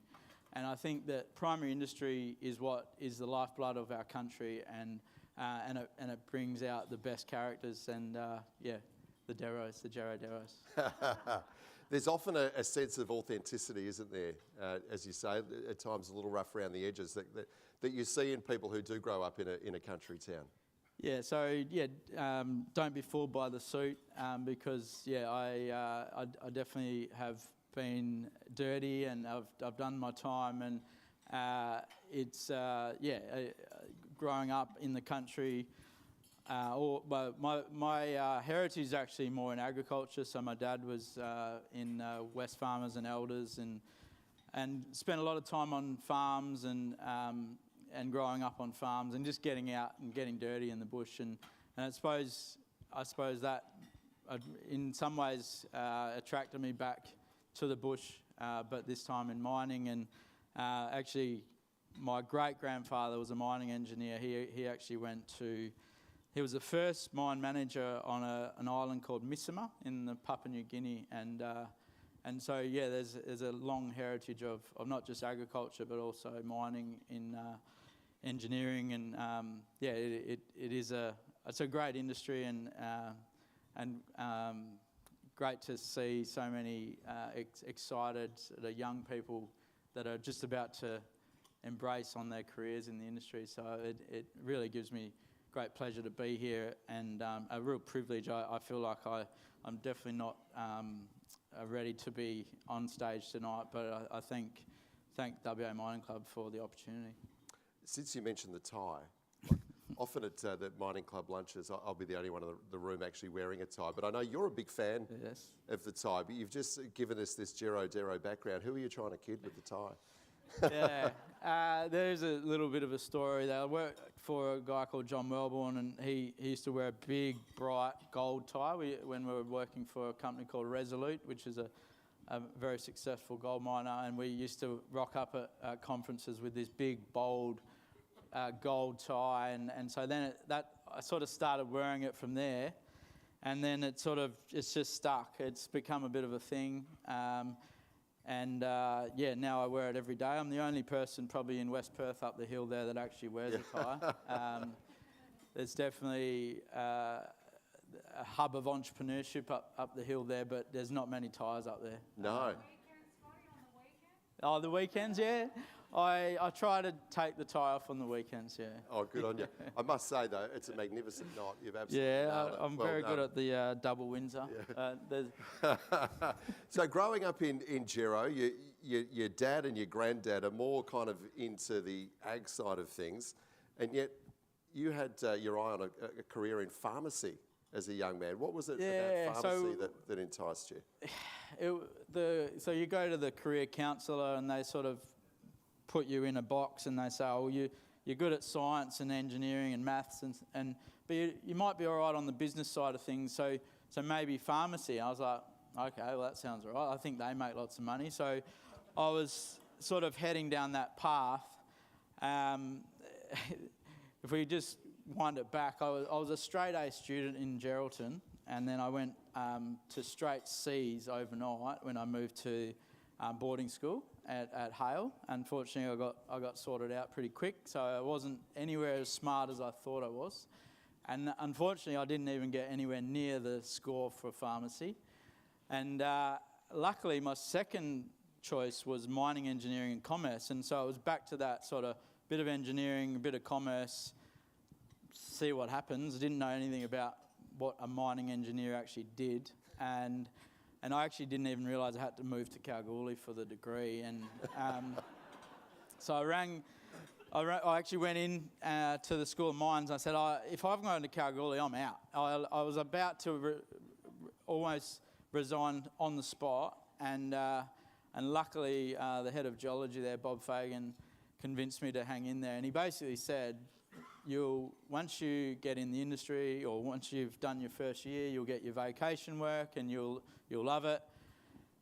And I think that primary industry is what is the lifeblood of our country, and it brings out the best characters, and the Geroderos. There's often a sense of authenticity, isn't there? As you say, at times a little rough around the edges that you see in people who do grow up in a country town. Yeah, so don't be fooled by the suit, because I definitely have been dirty, and I've done my time, and growing up in the country. My heritage is actually more in agriculture. So my dad was in Wesfarmers and Elders, and spent a lot of time on farms and growing up on farms and just getting out and getting dirty in the bush. And I suppose that in some ways attracted me back to the bush, but this time in mining. And actually, my great-grandfather was a mining engineer. He actually he was the first mine manager on an island called Missima in Papua New Guinea, and so there's a long heritage of not just agriculture but also mining in engineering, and it's a great industry, and great to see so many excited young people that are just about to embrace on their careers in the industry. So it really gives me great pleasure to be here, and a real privilege. I feel like I'm definitely not ready to be on stage tonight, but I thank WA Mining Club for the opportunity. Since you mentioned the tie, often at the mining club lunches, I'll be the only one in the room actually wearing a tie, but I know you're a big fan of the tie, but you've just given us this Gerodero background. Who are you trying to kid with the tie? Yeah, there's a little bit of a story there. I worked for a guy called John Melbourne, and he used to wear a big, bright gold tie when we were working for a company called Resolute, which is a very successful gold miner, and we used to rock up at conferences with this big, bold gold tie, and so then I sort of started wearing it from there, and then it's just stuck. It's become a bit of a thing. Now I wear it every day. I'm the only person probably in West Perth up the hill there that actually wears a tie. There's definitely a hub of entrepreneurship up the hill there, but there's not many ties up there. No. The weekends, yeah. I try to take the tie off on the weekends, yeah. Oh, good on you. I must say, though, it's a magnificent night. You've absolutely nailed it. I'm Well very done. good at the double Windsor. Yeah. So growing up in Gero, your dad and your granddad are more kind of into the ag side of things, and yet you had your eye on a career in pharmacy as a young man. What was it about pharmacy that enticed you? So you go to the career counsellor and they sort of put you in a box and they say, oh, you're good at science and engineering and maths, but you might be all right on the business side of things, so maybe pharmacy. I was like, okay, well, that sounds all right. I think they make lots of money. So I was sort of heading down that path. If we just wind it back, I was a straight A student in Geraldton, and then I went to straight C's overnight when I moved to boarding school at Hale. Unfortunately, I got sorted out pretty quick, so I wasn't anywhere as smart as I thought I was. And unfortunately, I didn't even get anywhere near the score for pharmacy. And luckily, my second choice was mining, engineering and commerce. And so I was back to that sort of bit of engineering, a bit of commerce, see what happens. I didn't know anything about what a mining engineer actually did. And I actually didn't even realise I had to move to Kalgoorlie for the degree. And so I actually went in to the School of Mines. I said, if I'm going to Kalgoorlie, I'm out. I was about to almost resign on the spot. And luckily, the head of geology there, Bob Fagan, convinced me to hang in there. And he basically said, once you get in the industry, or once you've done your first year, you'll get your vacation work and you'll love it,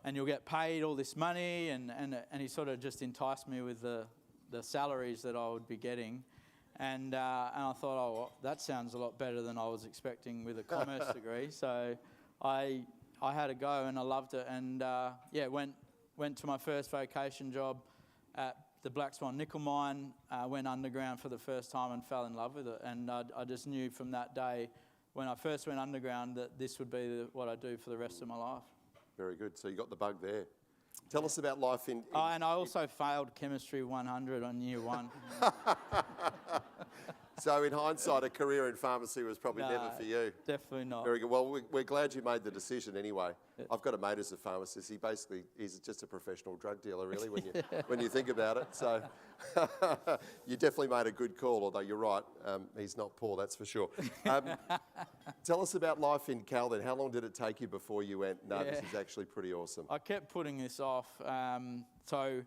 and you'll get paid all this money, and he sort of just enticed me with the salaries that I would be getting, and I thought, oh, well, that sounds a lot better than I was expecting with a commerce degree. So I had a go and I loved it, and went to my first vacation job at the Black Swan nickel mine, went underground for the first time and fell in love with it. And I just knew from that day, when I first went underground, that this would be what I do for the rest of my life. Very good. So you got the bug there. Tell us about life in... And I also failed Chemistry 100 on year one. So in hindsight, a career in pharmacy was probably never for you. Definitely not. Very good. Well, we're glad you made the decision anyway. I've got a mate who's a pharmacist. He basically is just a professional drug dealer, really, when you think about it. So you definitely made a good call, although you're right, he's not poor, that's for sure. Tell us about life in Cal then. How long did it take you before you went, no, this is actually pretty awesome? I kept putting this off. So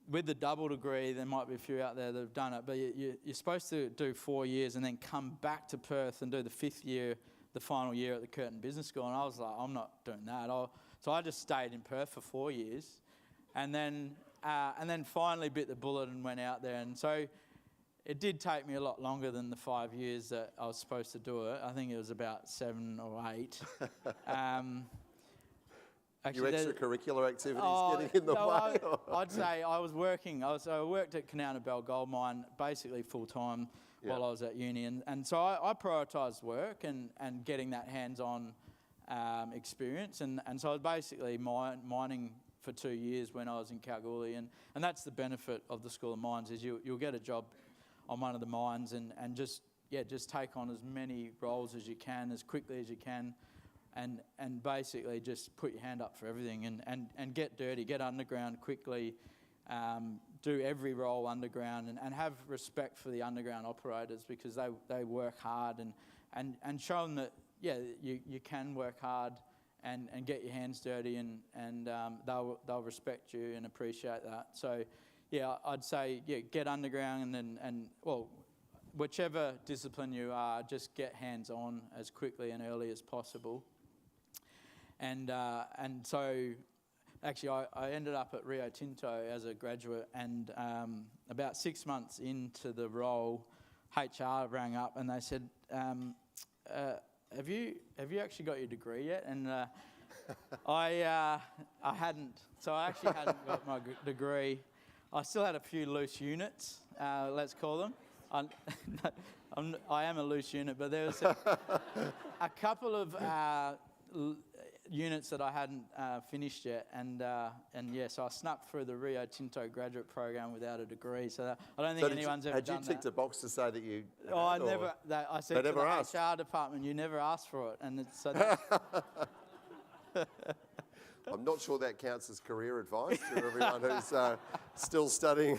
with the double degree, there might be a few out there that have done it, but you're supposed to do 4 years and then come back to Perth and do the 5th year, the final year at the Curtin Business School. And I was like, I'm not doing that. So I just stayed in Perth for 4 years, and then finally bit the bullet and went out there. And so it did take me a lot longer than the 5 years that I was supposed to do it. I think it was about 7 or 8. Your extracurricular activities getting in the way? I'd say I was working. I worked at Kanowna Belle Gold Mine basically full-time while I was at uni. And so I prioritised work and getting that hands-on experience. And so I was basically mining for 2 years when I was in Kalgoorlie. And that's the benefit of the School of Mines, is you'll get a job on one of the mines and just take on as many roles as you can, as quickly as you can. And basically just put your hand up for everything and get dirty, get underground quickly, do every role underground and have respect for the underground operators, because they work hard and show them that, you can work hard and get your hands dirty and they'll respect you and appreciate that. So, yeah, I'd say, yeah, get underground and well, whichever discipline you are, just get hands-on as quickly and early as possible. And so, actually, I ended up at Rio Tinto as a graduate, and about 6 months into the role, HR rang up and they said, have you actually got your degree yet? And I hadn't. So I actually hadn't got my degree. I still had a few loose units, let's call them. I am a loose unit, but there was a couple of units that I hadn't finished yet, and yeah, so I snuck through the Rio Tinto graduate program without a degree. So I don't think anyone's ever done that. Had you ticked a box to say that you? Oh, I never. I said to the HR department, "You never asked for it," and it's, so. I'm not sure that counts as career advice to everyone who's still studying,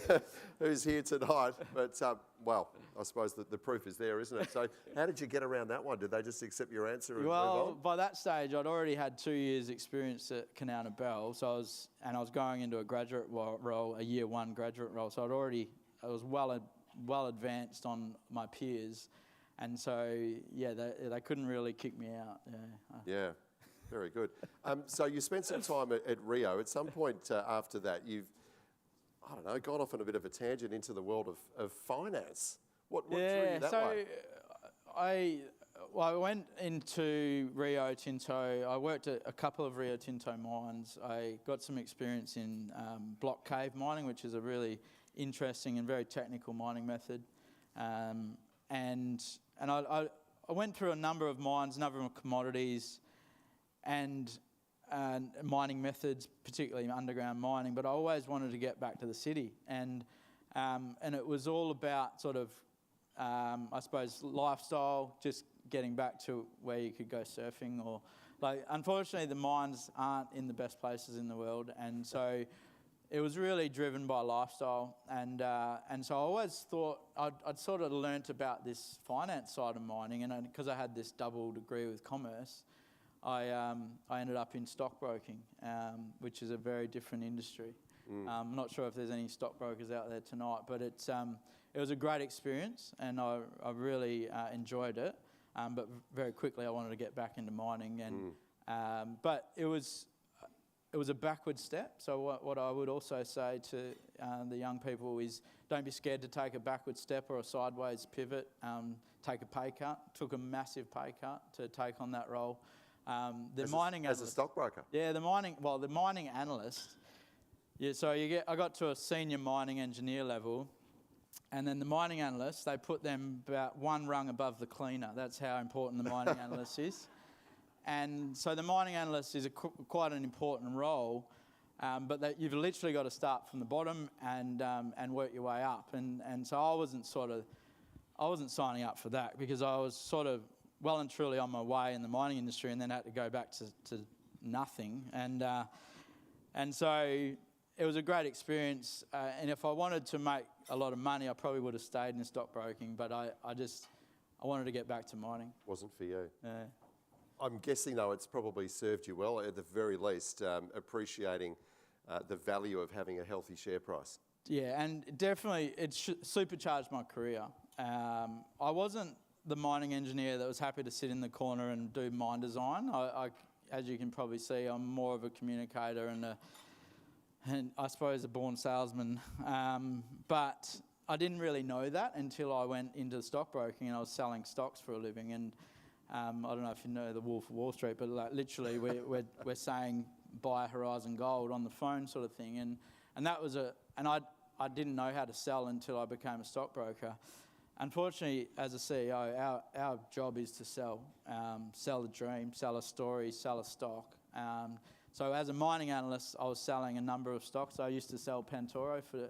who's here tonight. But, well, I suppose that the proof is there, isn't it? So how did you get around that one? Did they just accept your answer and move on? By that stage, I'd already had 2 years' experience at Kanowna Bell, so I was going into a graduate role, a year one graduate role. So I was well advanced on my peers, and so yeah, they couldn't really kick me out. Yeah. Very good. So you spent some time at Rio. At some point after that, you've, I don't know, gone off on a bit of a tangent into the world of finance. What drew you that way? I went into Rio Tinto. I worked at a couple of Rio Tinto mines. I got some experience in block cave mining, which is a really interesting and very technical mining method. And I went through a number of mines, a number of commodities, and mining methods, particularly underground mining, but I always wanted to get back to the city, and it was all about sort of, I suppose, lifestyle, just getting back to where you could go surfing, or like, unfortunately the mines aren't in the best places in the world, and so it was really driven by lifestyle, and so I always thought I'd sort of learnt about this finance side of mining, and because I had this double degree with commerce, I ended up in stockbroking, which is a very different industry. I'm not sure if there's any stockbrokers out there tonight, but it was a great experience, and I really enjoyed it. But very quickly I wanted to get back into mining, and but it was a backward step. So what I would also say to the young people is, don't be scared to take a backward step or a sideways pivot. Take a pay cut. Took a massive pay cut to take on that role. As a stockbroker? Yeah, the mining analyst. Yeah, so I got to a senior mining engineer level, and then the mining analyst, they put them about one rung above the cleaner. That's how important the mining analyst is. And so the mining analyst is quite an important role, but you've literally got to start from the bottom and work your way up. And so I wasn't signing up for that, because I was sort of well and truly on my way in the mining industry, and then had to go back to nothing. And so it was a great experience. And if I wanted to make a lot of money, I probably would have stayed in stockbroking. But I wanted to get back to mining. Wasn't for you. Yeah. I'm guessing though it's probably served you well, at the very least, appreciating the value of having a healthy share price. Yeah, and definitely it supercharged my career. I wasn't the mining engineer that was happy to sit in the corner and do mine design. I as you can probably see, I'm more of a communicator and I suppose a born salesman. But I didn't really know that until I went into stockbroking, and I was selling stocks for a living. And I don't know if you know the Wolf of Wall Street, but like literally we're saying buy Horizon Gold on the phone, sort of thing. And that was I didn't know how to sell until I became a stockbroker. Unfortunately, as a CEO, our job is to sell a dream, sell a story, sell a stock. So as a mining analyst, I was selling a number of stocks. I used to sell Pantoro for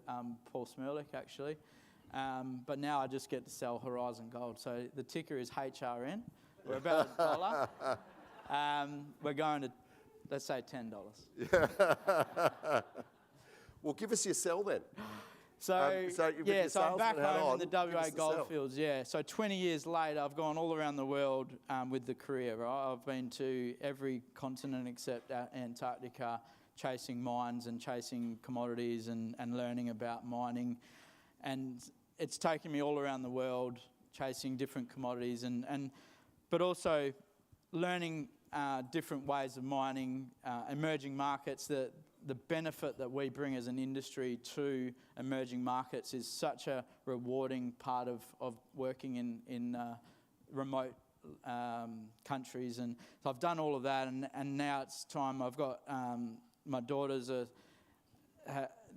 Paul Smirlik, actually. But now I just get to sell Horizon Gold. So the ticker is HRN. We're about $1. We're going to, let's say, $10. Yeah. Well, give us your sell then. So I'm back home in the WA Goldfields, yeah. So 20 years later, I've gone all around the world with the career, right? I've been to every continent except Antarctica, chasing mines and chasing commodities and learning about mining. And it's taken me all around the world chasing different commodities but also learning different ways of mining, emerging markets. The benefit that we bring as an industry to emerging markets is such a rewarding part of working in remote countries. And so I've done all of that, and now it's time. I've got my daughters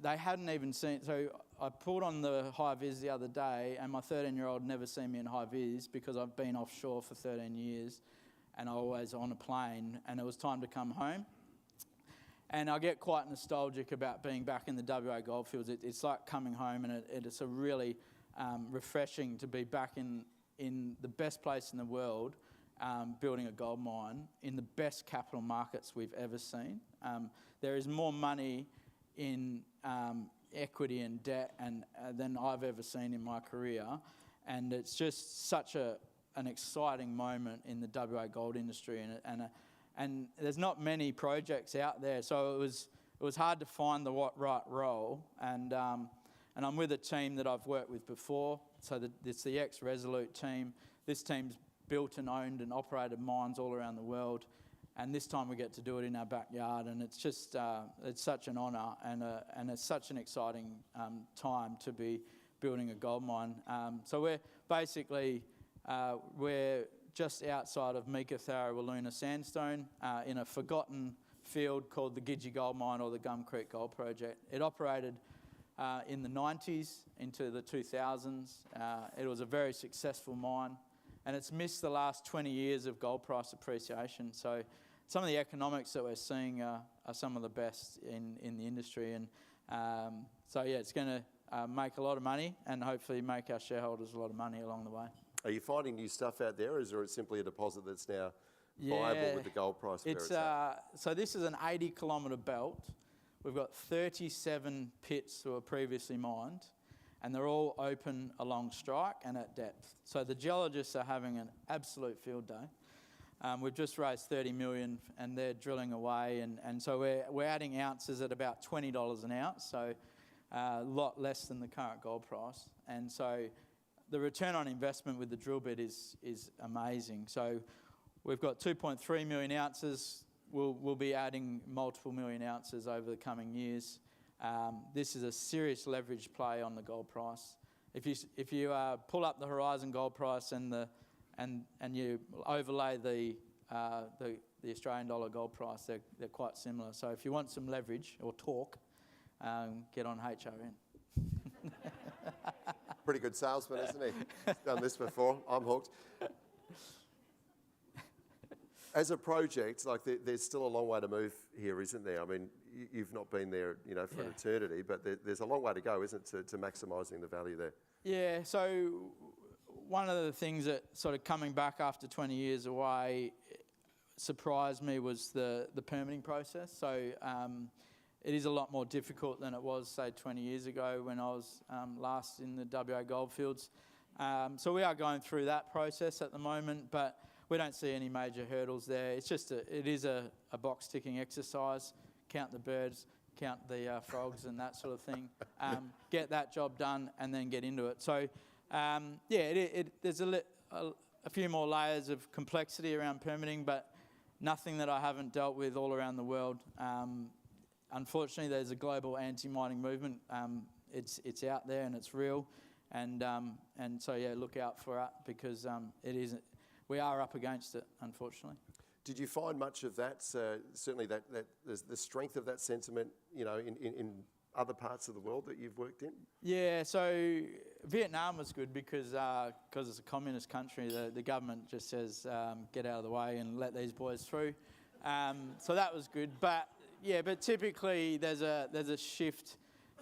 they hadn't even seen, so I pulled on the high vis the other day, and my 13-year-old never seen me in high vis because I've been offshore for 13 years and I always on a plane, and it was time to come home. And I get quite nostalgic about being back in the WA goldfields. It's like coming home, and it's a really refreshing to be back in the best place in the world, building a gold mine in the best capital markets we've ever seen. There is more money in equity and debt than I've ever seen in my career, and it's just such an exciting moment in the WA gold industry, and there's not many projects out there, so it was hard to find the right role, and I'm with a team that I've worked with before, so it's the ex-Resolute team. This team's built and owned and operated mines all around the world, and this time we get to do it in our backyard, and it's just it's such an honour, and it's such an exciting time to be building a gold mine. So we're basically we're just outside of Meekatharra-Wiluna Sandstone in a forgotten field called the Gidgee Gold Mine or the Gum Creek Gold Project. It operated in the 90s into the 2000s. It was a very successful mine, and it's missed the last 20 years of gold price appreciation. So some of the economics that we're seeing are some of the best in the industry. And so, yeah, it's going to make a lot of money and hopefully make our shareholders a lot of money along the way. Are you finding new stuff out there, or is it simply a deposit that's now viable with the gold price where it's at? So this is an 80-kilometre belt. We've got 37 pits that were previously mined, and they're all open along strike and at depth. So the geologists are having an absolute field day. We've just raised 30 million, and they're drilling away, and so we're adding ounces at about $20 an ounce, so a lot less than the current gold price. And so the return on investment with the drill bit is amazing. So we've got 2.3 million ounces. We'll be adding multiple million ounces over the coming years. This is a serious leverage play on the gold price. If you pull up the Horizon gold price and you overlay the Australian dollar gold price, they're quite similar. So if you want some leverage or torque, get on HRN. Pretty good salesman, isn't he? He's done this before. I'm hooked. As a project, like there's still a long way to move here, isn't there? I mean, you've not been there, for an eternity, but there's a long way to go, isn't it, to maximising the value there? Yeah. So one of the things that sort of coming back after 20 years away surprised me was the permitting process. So it is a lot more difficult than it was, say, 20 years ago when I was last in the WA goldfields. So we are going through that process at the moment, but we don't see any major hurdles there. It's just it is a box-ticking exercise. Count the birds, count the frogs and that sort of thing. Get that job done and then get into it. So, there's a few more layers of complexity around permitting, but nothing that I haven't dealt with all around the world. Unfortunately, there's a global anti-mining movement. It's out there and it's real, and so look out for it because we are up against it, unfortunately. Did you find much of that? Certainly, that the strength of that sentiment, in other parts of the world that you've worked in. Yeah. So Vietnam was good because it's a communist country. The government just says get out of the way and let these boys through. So that was good, but typically there's a shift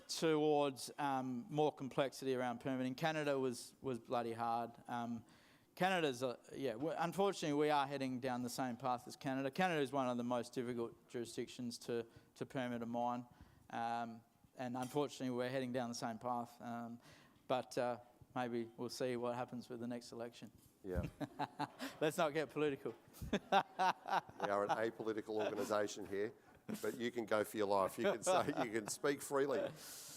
towards more complexity around permitting. Canada was bloody hard. Canada's, unfortunately we are heading down the same path as Canada. Canada is one of the most difficult jurisdictions to permit a mine, and unfortunately we're heading down the same path. But maybe we'll see what happens with the next election. Yeah. Let's not get political. We are an apolitical organisation here. but you can go for your life. You can speak freely.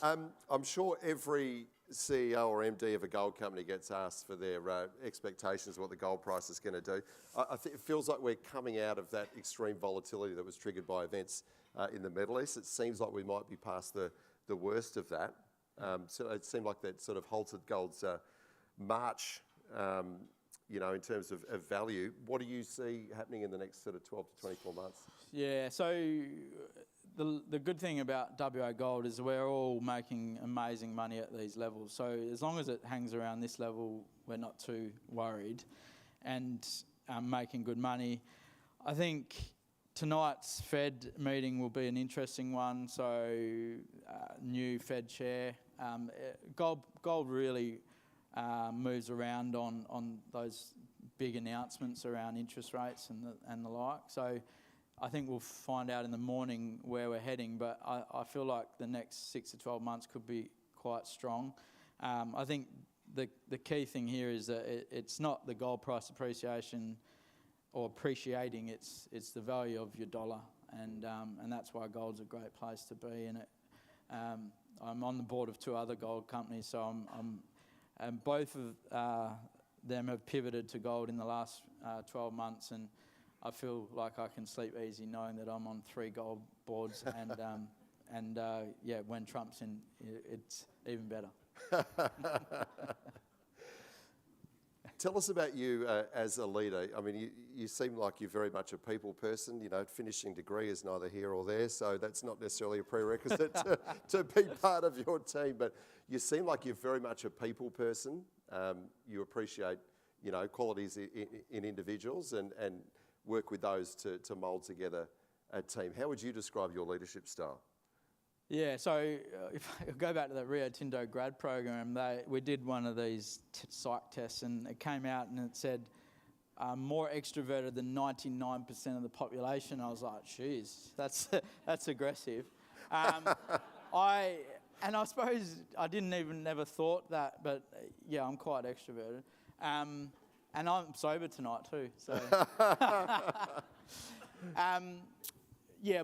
I'm sure every CEO or MD of a gold company gets asked for their expectations of what the gold price is going to do. I think it feels like we're coming out of that extreme volatility that was triggered by events in the Middle East. It seems like we might be past the worst of that. So it seemed like that sort of halted gold's march, in terms of value. What do you see happening in the next sort of 12 to 24 months? Yeah, so the good thing about WA Gold is we're all making amazing money at these levels. So as long as it hangs around this level, we're not too worried and making good money. I think tonight's Fed meeting will be an interesting one. So new Fed chair. Gold really moves around on those big announcements around interest rates and the like. So I think we'll find out in the morning where we're heading, but I feel like the next 6 to 12 months could be quite strong. I think the key thing here is that it's not the gold price appreciation or appreciating, it's the value of your dollar, and that's why gold's a great place to be. And I'm on the board of 2 other gold companies, so and both of them have pivoted to gold in the last 12 months, and I feel like I can sleep easy knowing that I'm on 3 gold boards, and when Trump's in, it's even better. Tell us about you as a leader. I mean, you seem like you're very much a people person. Finishing degree is neither here or there, so that's not necessarily a prerequisite to be part of your team. But you seem like you're very much a people person. You appreciate, qualities in individuals and work with those to mould together a team. How would you describe your leadership style? Yeah, so if I go back to the Rio Tinto grad program, we did one of these psych tests, and it came out and it said, more extroverted than 99% of the population. I was like, geez, that's aggressive. I suppose I never thought that, but yeah, I'm quite extroverted. And I'm sober tonight too, so.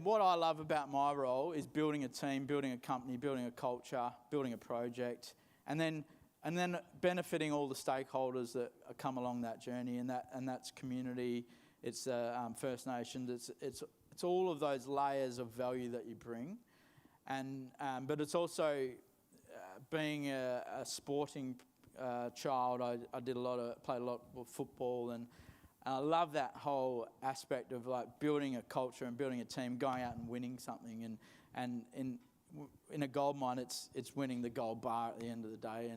What I love about my role is building a team, building a company, building a culture, building a project, and then benefiting all the stakeholders that come along that journey, and that's community, it's First Nations, it's all of those layers of value that you bring, and but it's also being a sporting child. I played a lot of football, and I love that whole aspect of like building a culture and building a team, going out and winning something, and in a gold mine, it's winning the gold bar at the end of the day,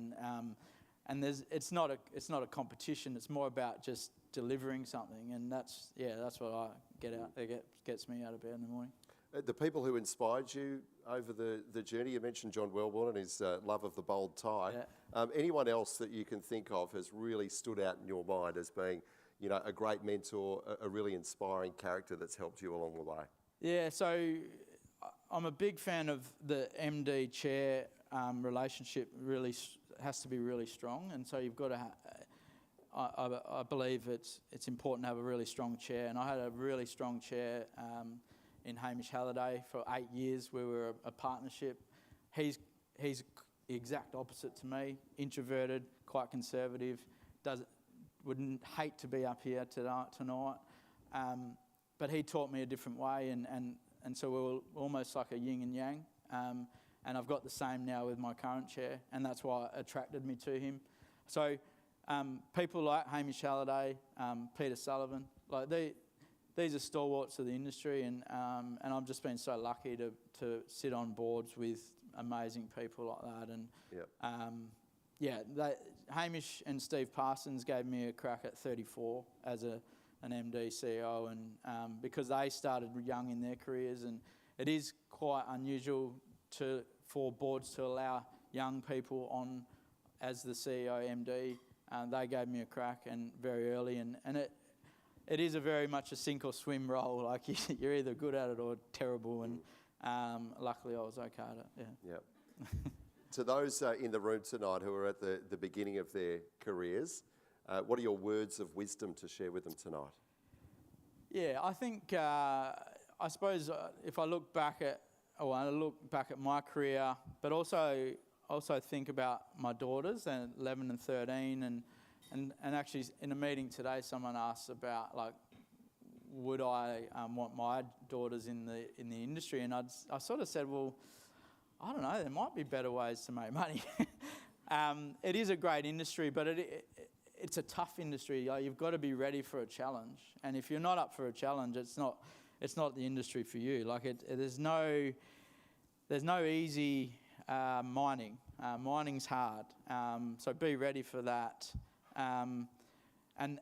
and it's not a competition. It's more about just delivering something, and that's what I get out. It gets me out of bed in the morning. The people who inspired you over the journey, you mentioned John Welborn and his love of the bold tie. Yeah. Anyone else that you can think of has really stood out in your mind as being, a great mentor, a really inspiring character that's helped you along the way? Yeah, so I'm a big fan of the MD chair relationship. Really has to be really strong, and so you've got to. I believe it's important to have a really strong chair, and I had a really strong chair in Hamish Halliday for 8 years. We were a partnership. He's the exact opposite to me. Introverted, quite conservative. Wouldn't hate to be up here tonight, but he taught me a different way, and so we were almost like a yin and yang, and I've got the same now with my current chair, and that's why it attracted me to him. So people like Hamish Halliday, Peter Sullivan, like these are stalwarts of the industry, and I've just been so lucky to sit on boards with amazing people like that, and Hamish and Steve Parsons gave me a crack at 34 as an MD CEO, and because they started young in their careers, and it is quite unusual for boards to allow young people on as the CEO, MD. They gave me a crack and very early, and it is a very much a sink or swim role. Like you're either good at it or terrible, and luckily I was okay at it. Yeah. Yep. To those in the room tonight who are at the beginning of their careers, what are your words of wisdom to share with them tonight? Yeah, I think I suppose if I look back at my career, but also think about my daughters, and 11 and 13, and actually in a meeting today, someone asked about like, would I want my daughters in the industry? And I sort of said, well, I don't know, there might be better ways to make money. It is a great industry, but it's a tough industry. You've got to be ready for a challenge, and if you're not up for a challenge, it's not the industry for you. Like there's no easy mining. Mining's hard, so be ready for that. And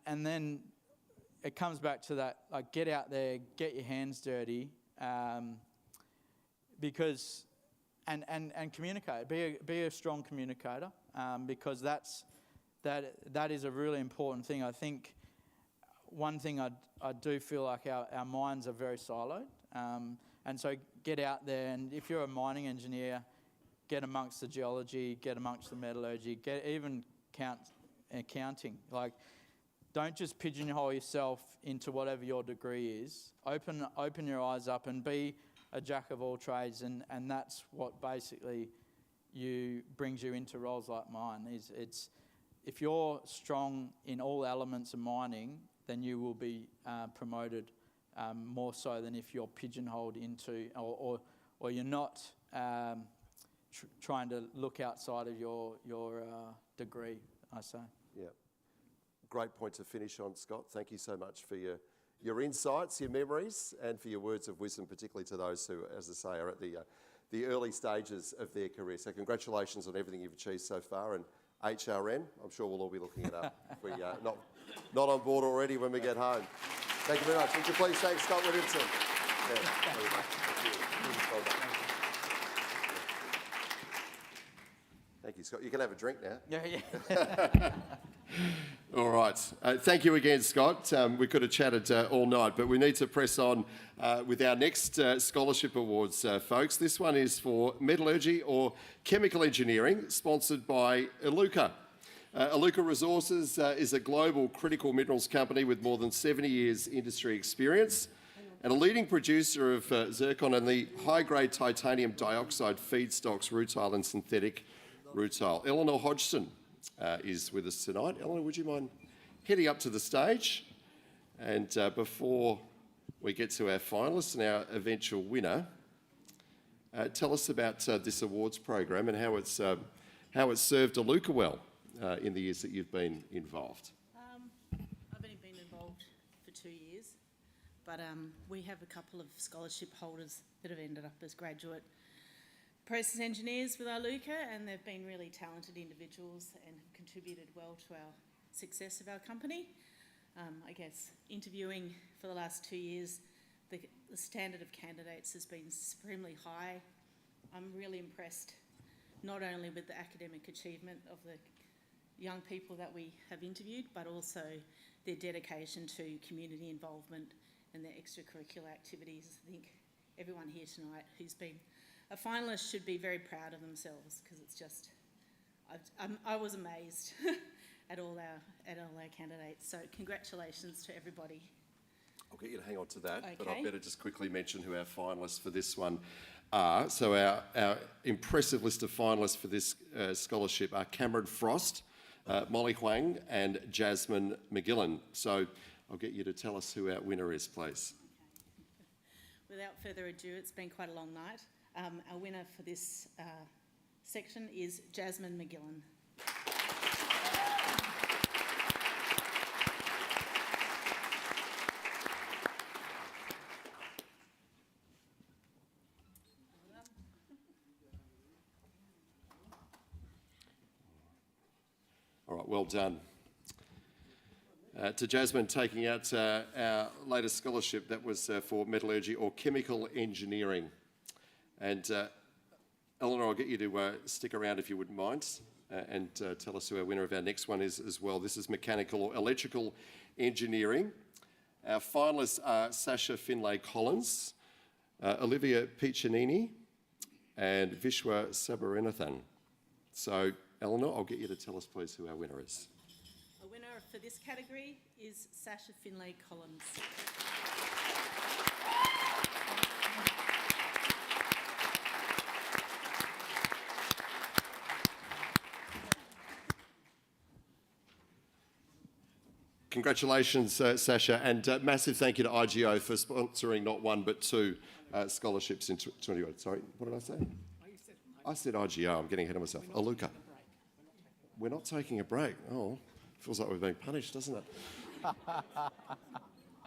then it comes back to that, like, get out there, get your hands dirty, because and communicate. Be a strong communicator, because that is a really important thing. I think one thing I do feel like our minds are very siloed, and so get out there, and if you're a mining engineer, get amongst the geology, get amongst the metallurgy, get even accounting. Like, don't just pigeonhole yourself into whatever your degree is. Open your eyes up and be a jack of all trades, and that's what basically brings you into roles like mine. It's if you're strong in all elements of mining, then you will be promoted more so than if you're pigeonholed into or you're not trying to look outside of your degree, I say. Yeah. Great point to finish on, Scott. Thank you so much for your insights, your memories, and for your words of wisdom, particularly to those who, as I say, are at the early stages of their career. So congratulations on everything you've achieved so far. And HRN, I'm sure we'll all be looking it up if we're not on board already when we get home. Thank you very much. Would you please thank Scott Williamson? Yeah, very much. Thank you. Well done. Thank you, Scott. You can have a drink now. Yeah. All right. Thank you again, Scott. We could have chatted all night, but we need to press on with our next scholarship awards, folks. This one is for metallurgy or chemical engineering, sponsored by Iluka. Iluka Resources is a global critical minerals company with more than 70 years industry experience and a leading producer of zircon and the high-grade titanium dioxide feedstocks, rutile and synthetic rutile. Eleanor Hodgson is with us tonight. Eleanor, would you mind heading up to the stage? And before we get to our finalists and our eventual winner, tell us about this awards program and how it's served Iluka well in the years that you've been involved. I've only been involved for 2 years, but we have a couple of scholarship holders that have ended up as graduate process engineers with Iluka, and they've been really talented individuals and have contributed well to our success of our company. I guess interviewing for the last 2 years, the standard of candidates has been supremely high. I'm really impressed not only with the academic achievement of the young people that we have interviewed, but also their dedication to community involvement and their extracurricular activities. I think everyone here tonight who's been a finalist should be very proud of themselves, because it's just, I was amazed at all our candidates. So congratulations to everybody. I'll get you to hang on to that, Okay. but I better just quickly mention who our finalists for this one are. So our impressive list of finalists for this scholarship are Cameron Frost, Molly Huang and Jasmine McGillen. So I'll get you to tell us who our winner is, please. Without further ado, it's been quite a long night. Our winner for this section is Jasmine McGillen. All right, well done. To Jasmine taking out our latest scholarship, that was for metallurgy or chemical engineering. And Eleanor, I'll get you to stick around if you wouldn't mind and tell us who our winner of our next one is as well. This is mechanical or electrical engineering. Our finalists are Sasha Finlay-Collins, Olivia Piccinini and Vishwa Sabarinathan. So Eleanor, I'll get you to tell us please who our winner is. The winner for this category is Sasha Finlay-Collins. Congratulations, Sasha, and massive thank you to IGO for sponsoring not one but two scholarships in 21. Sorry, what did I say? I said IGO. I'm getting ahead of myself. Aluka. We're not taking a break. Oh, feels like we're being punished, doesn't it?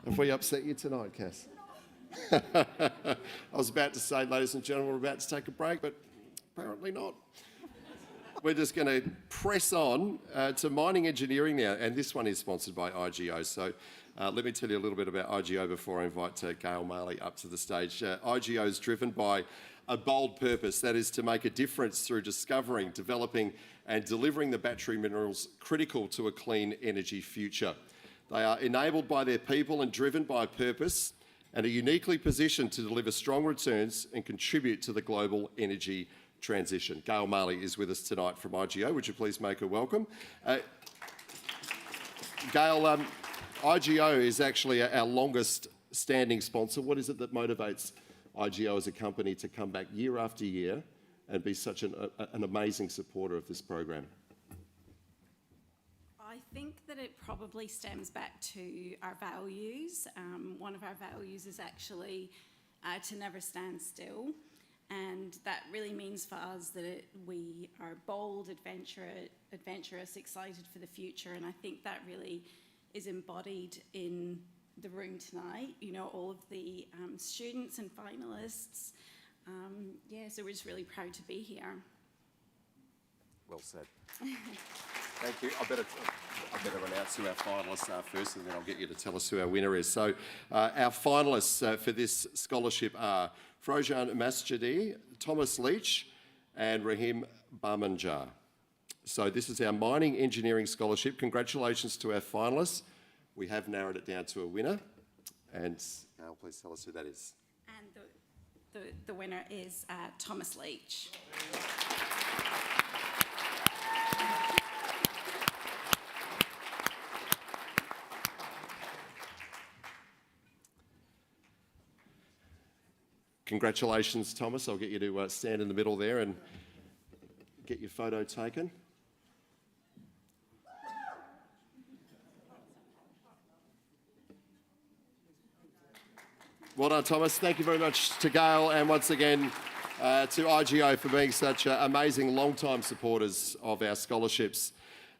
Have we upset you tonight, Cass? I was about to say, ladies and gentlemen, we're about to take a break, but apparently not. We're just going to press on to mining engineering now, and this one is sponsored by IGO. So let me tell you a little bit about IGO before I invite Gail Marley up to the stage. IGO is driven by a bold purpose, that is to make a difference through discovering, developing and delivering the battery minerals critical to a clean energy future. They are enabled by their people and driven by a purpose and are uniquely positioned to deliver strong returns and contribute to the global energy transition. Gail Marley is with us tonight from IGO. Would you please make her welcome? Gail, IGO is actually our longest standing sponsor. What is it that motivates IGO as a company to come back year after year and be such an amazing supporter of this program? I think that it probably stems back to our values. One of our values is actually to never stand still. And that really means for us that we are bold, adventurous, excited for the future. And I think that really is embodied in the room tonight. You know, all of the students and finalists. So we're just really proud to be here. Well said. Thank you. I better announce who our finalists are first, and then I'll get you to tell us who our winner is. So our finalists for this scholarship are Frojan Masjidi, Thomas Leach and Rahim Barmanjar. So this is our mining engineering scholarship. Congratulations to our finalists. We have narrowed it down to a winner. And Gail, please tell us who that is. And the winner is Thomas Leach. Congratulations, Thomas. I'll get you to stand in the middle there and get your photo taken. Well done, Thomas. Thank you very much to Gail and once again to IGO for being such amazing long-time supporters of our scholarships.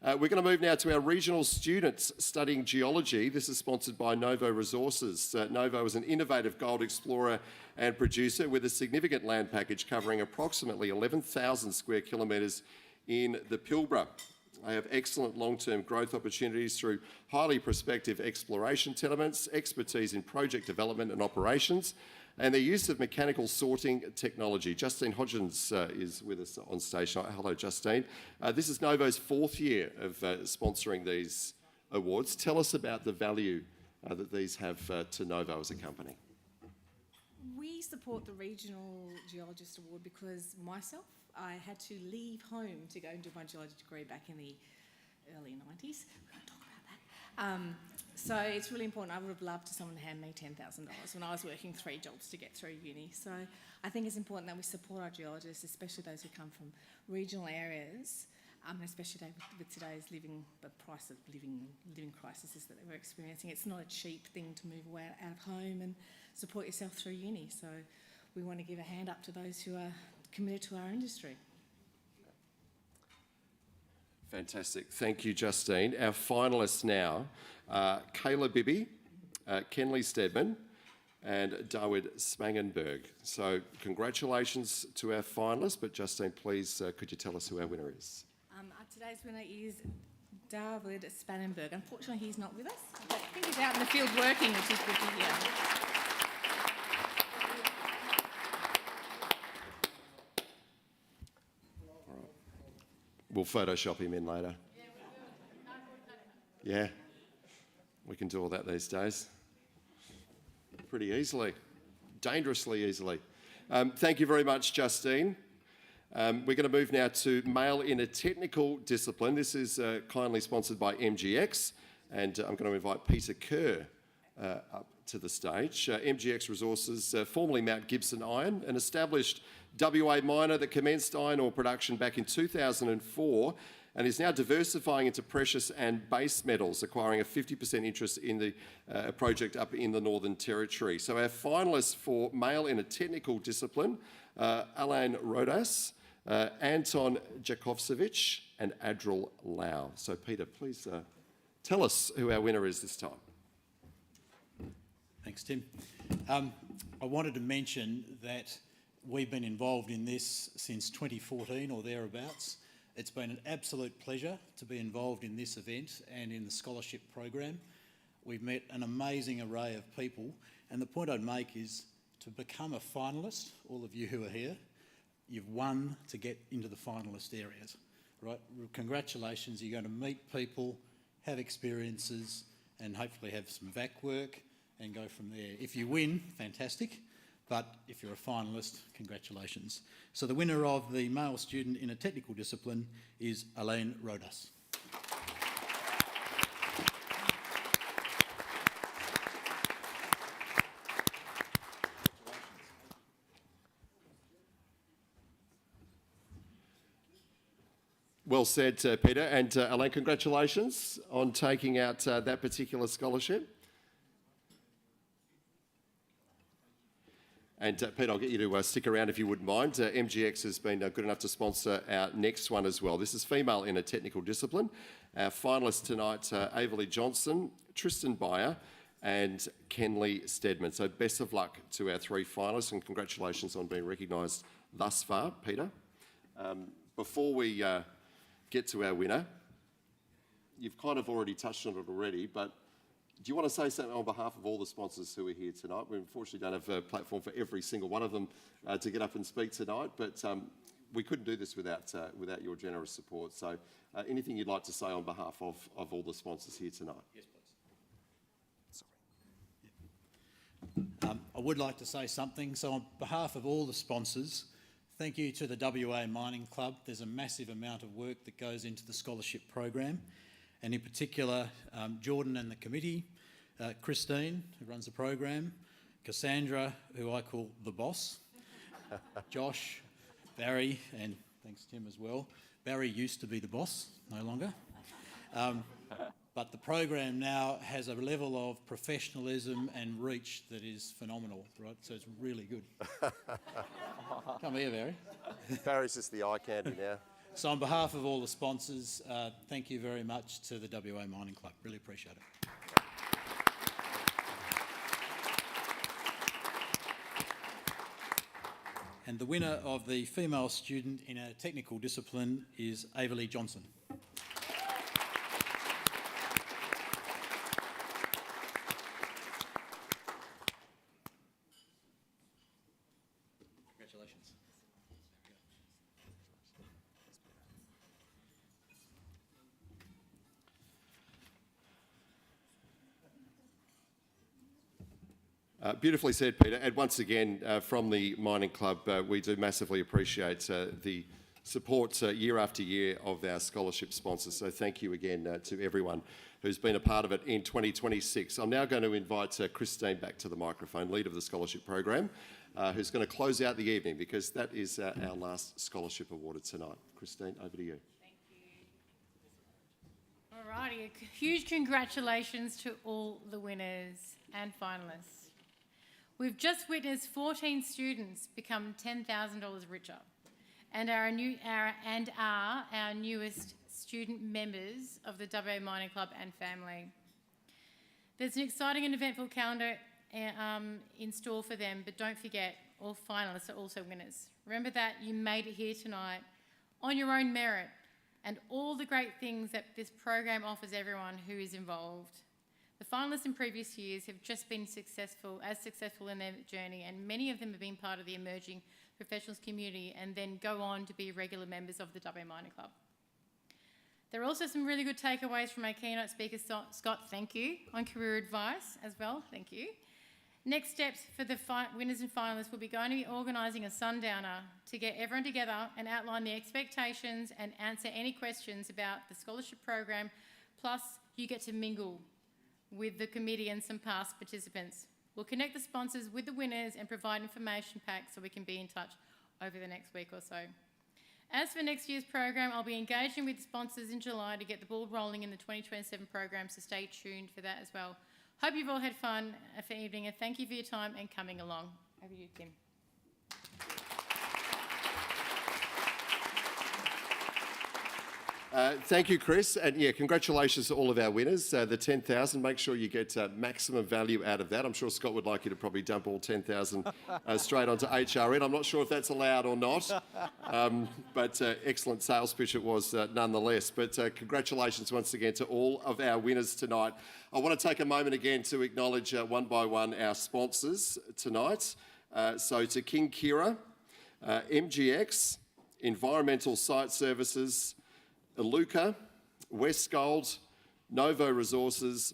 We're going to move now to our regional students studying geology. This is sponsored by Novo Resources. Novo is an innovative gold explorer and producer with a significant land package covering approximately 11,000 square kilometres in the Pilbara. They have excellent long-term growth opportunities through highly prospective exploration tenements, expertise in project development and operations, and their use of mechanical sorting technology. Justine Hodgins is with us on stage tonight. Hello, Justine. This is Novo's fourth year of sponsoring these awards. Tell us about the value that these have to Novo as a company. We support the Regional Geologist Award because myself, I had to leave home to go and do my geology degree back in the early 90s. We won't talk about that. So it's really important. I would have loved someone to hand me $10,000 when I was working 3 jobs to get through uni. So I think it's important that we support our geologists, especially those who come from regional areas, especially with today's the price of living crises that we're experiencing. It's not a cheap thing to move away out of home and support yourself through uni. So we want to give a hand up to those who are committed to our industry. Fantastic. Thank you, Justine. Our finalists now are Kayla Bibby, Kenley Stedman and David Spangenberg. So congratulations to our finalists, but Justine, please, could you tell us who our winner is? Today's winner is David Spangenberg. Unfortunately, he's not with us. I think he's out in the field working, which is good to hear. We'll Photoshop him in later. Yeah, we can do all that these days. Pretty easily, dangerously easily. Thank you very much, Justine. We're going to move now to Male in a Technical Discipline. This is kindly sponsored by MGX, and I'm going to invite Peter Kerr up to the stage. MGX Resources, formerly Mount Gibson Iron, an established WA miner that commenced iron ore production back in 2004 and is now diversifying into precious and base metals, acquiring a 50% interest in the project up in the Northern Territory. So our finalists for male in a technical discipline, Alain Rodas, Anton Jakovcevic and Adril Lau. So Peter, please tell us who our winner is this time. Thanks, Tim. I wanted to mention that we've been involved in this since 2014 or thereabouts. It's been an absolute pleasure to be involved in this event and in the scholarship program. We've met an amazing array of people, and the point I'd make is to become a finalist, all of you who are here, you've won to get into the finalist areas, right? Congratulations, you're going to meet people, have experiences, and hopefully have some VAC work and go from there. If you win, fantastic. But if you're a finalist, congratulations. So the winner of the male student in a technical discipline is Alain Rodas. Well said, Peter. And Alain, congratulations on taking out that particular scholarship. And Pete, I'll get you to stick around if you wouldn't mind. MGX has been good enough to sponsor our next one as well. This is female in a technical discipline. Our finalists tonight, Averly Johnson, Tristan Beyer and Kenley Stedman. So best of luck to our three finalists and congratulations on being recognised thus far, Peter. Before we get to our winner, you've kind of already touched on it already, but do you want to say something on behalf of all the sponsors who are here tonight? We unfortunately don't have a platform for every single one of them to get up and speak tonight, but we couldn't do this without your generous support. So anything you'd like to say on behalf of all the sponsors here tonight? Yes, please. Sorry. I would like to say something. So on behalf of all the sponsors, thank you to the WA Mining Club. There's a massive amount of work that goes into the scholarship program. And in particular, Jordan and the committee, Christine, who runs the program, Cassandra, who I call the boss, Josh, Barry, and thanks Tim as well. Barry used to be the boss, no longer. But the program now has a level of professionalism and reach that is phenomenal, right? So it's really good. Come here, Barry. Barry's just the eye candy now. So on behalf of all the sponsors, thank you very much to the WA Mining Club. Really appreciate it. And the winner of the female student in a technical discipline is Averly Johnson. Congratulations. Beautifully said, Peter. And once again, from the Mining Club, we do massively appreciate the support year after year of our scholarship sponsors. So thank you again to everyone who's been a part of it in 2026. I'm now going to invite Christine back to the microphone, lead of the scholarship program, who's going to close out the evening because that is our last scholarship awarded tonight. Christine, over to you. Alrighty, a huge congratulations to all the winners and finalists. We've just witnessed 14 students become $10,000 richer and are our newest student members of the WA Mining Club and family. There's an exciting and eventful calendar in store for them, but don't forget, all finalists are also winners. Remember that you made it here tonight on your own merit and all the great things that this program offers everyone who is involved. The finalists in previous years have just been successful in their journey, and many of them have been part of the emerging professionals community and then go on to be regular members of the WA Mining Club. There are also some really good takeaways from our keynote speaker, Scott, thank you, on career advice as well, thank you. Next steps for the winners and finalists will be going to be organising a sundowner to get everyone together and outline the expectations and answer any questions about the scholarship program, plus you get to mingle with the committee and some past participants. We'll connect the sponsors with the winners and provide information packs so we can be in touch over the next week or so. As for next year's program, I'll be engaging with sponsors in July to get the ball rolling in the 2027 program, so stay tuned for that as well. Hope you've all had fun for evening, and thank you for your time and coming along. Over to you, Tim. Thank you, Chris. And yeah, congratulations to all of our winners. The 10,000, make sure you get maximum value out of that. I'm sure Scott would like you to probably dump all 10,000 straight onto HRN. I'm not sure if that's allowed or not, but excellent sales pitch it was nonetheless. But congratulations once again to all of our winners tonight. I want to take a moment again to acknowledge one by one our sponsors tonight. So to King Kira, MGX, Environmental Site Services, Iluka, Westgold, Novo Resources,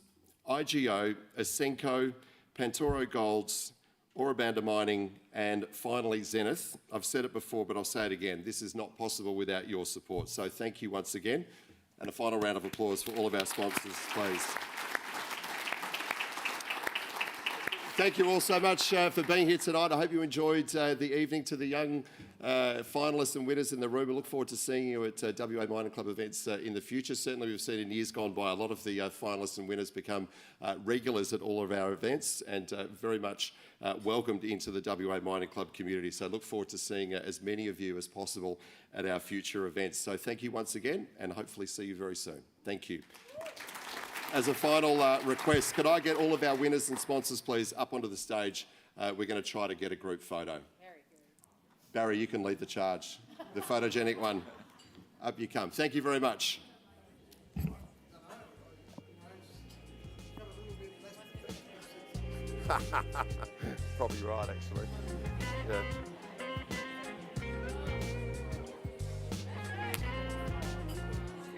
IGO, Asenco, Pantoro Golds, Orabanda Mining, and finally Zenith. I've said it before, but I'll say it again. This is not possible without your support. So thank you once again. And a final round of applause for all of our sponsors, please. Thank you all so much for being here tonight. I hope you enjoyed the evening. To the young finalists and winners in the room, we look forward to seeing you at WA Mining Club events in the future. Certainly we've seen in years gone by a lot of the finalists and winners become regulars at all of our events, and very much welcomed into the WA Mining Club community. So look forward to seeing as many of you as possible at our future events. So thank you once again, and hopefully see you very soon. Thank you. As a final request, could I get all of our winners and sponsors, please, up onto the stage? We're going to try to get a group photo. Barry, you can lead the charge. The photogenic one. Up you come. Thank you very much. Probably right, actually. Yeah.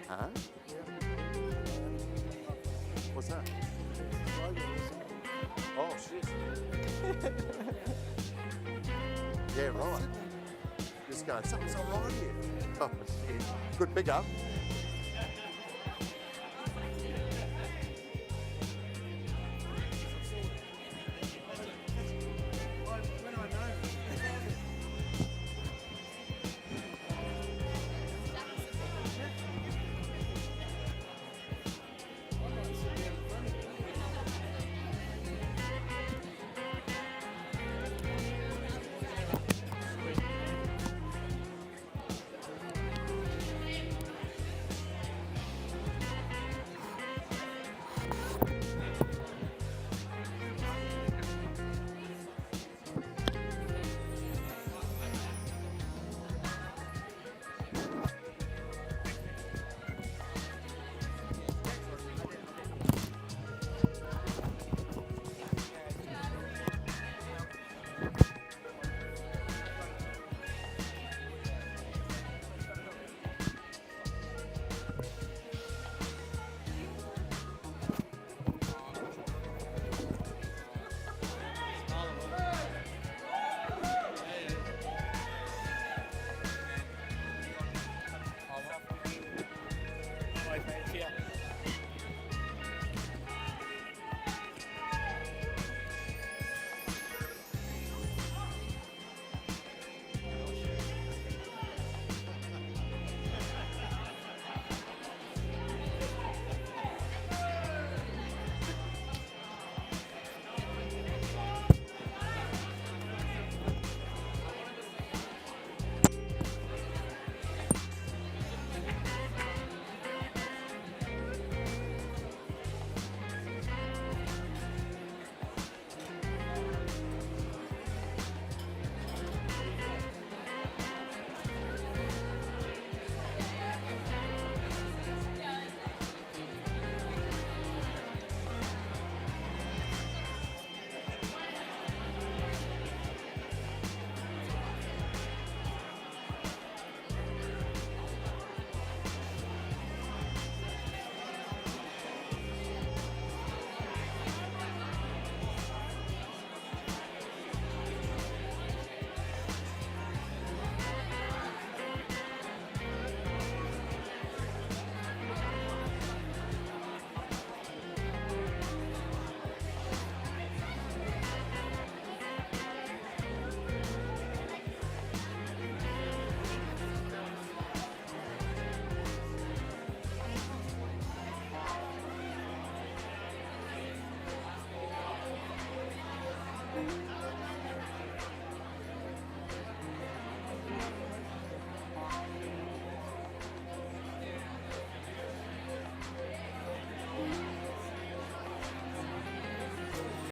Huh? What's that? Oh, shit. Yeah, right. Just going, something's all right here. Oh, shit. Good pick up.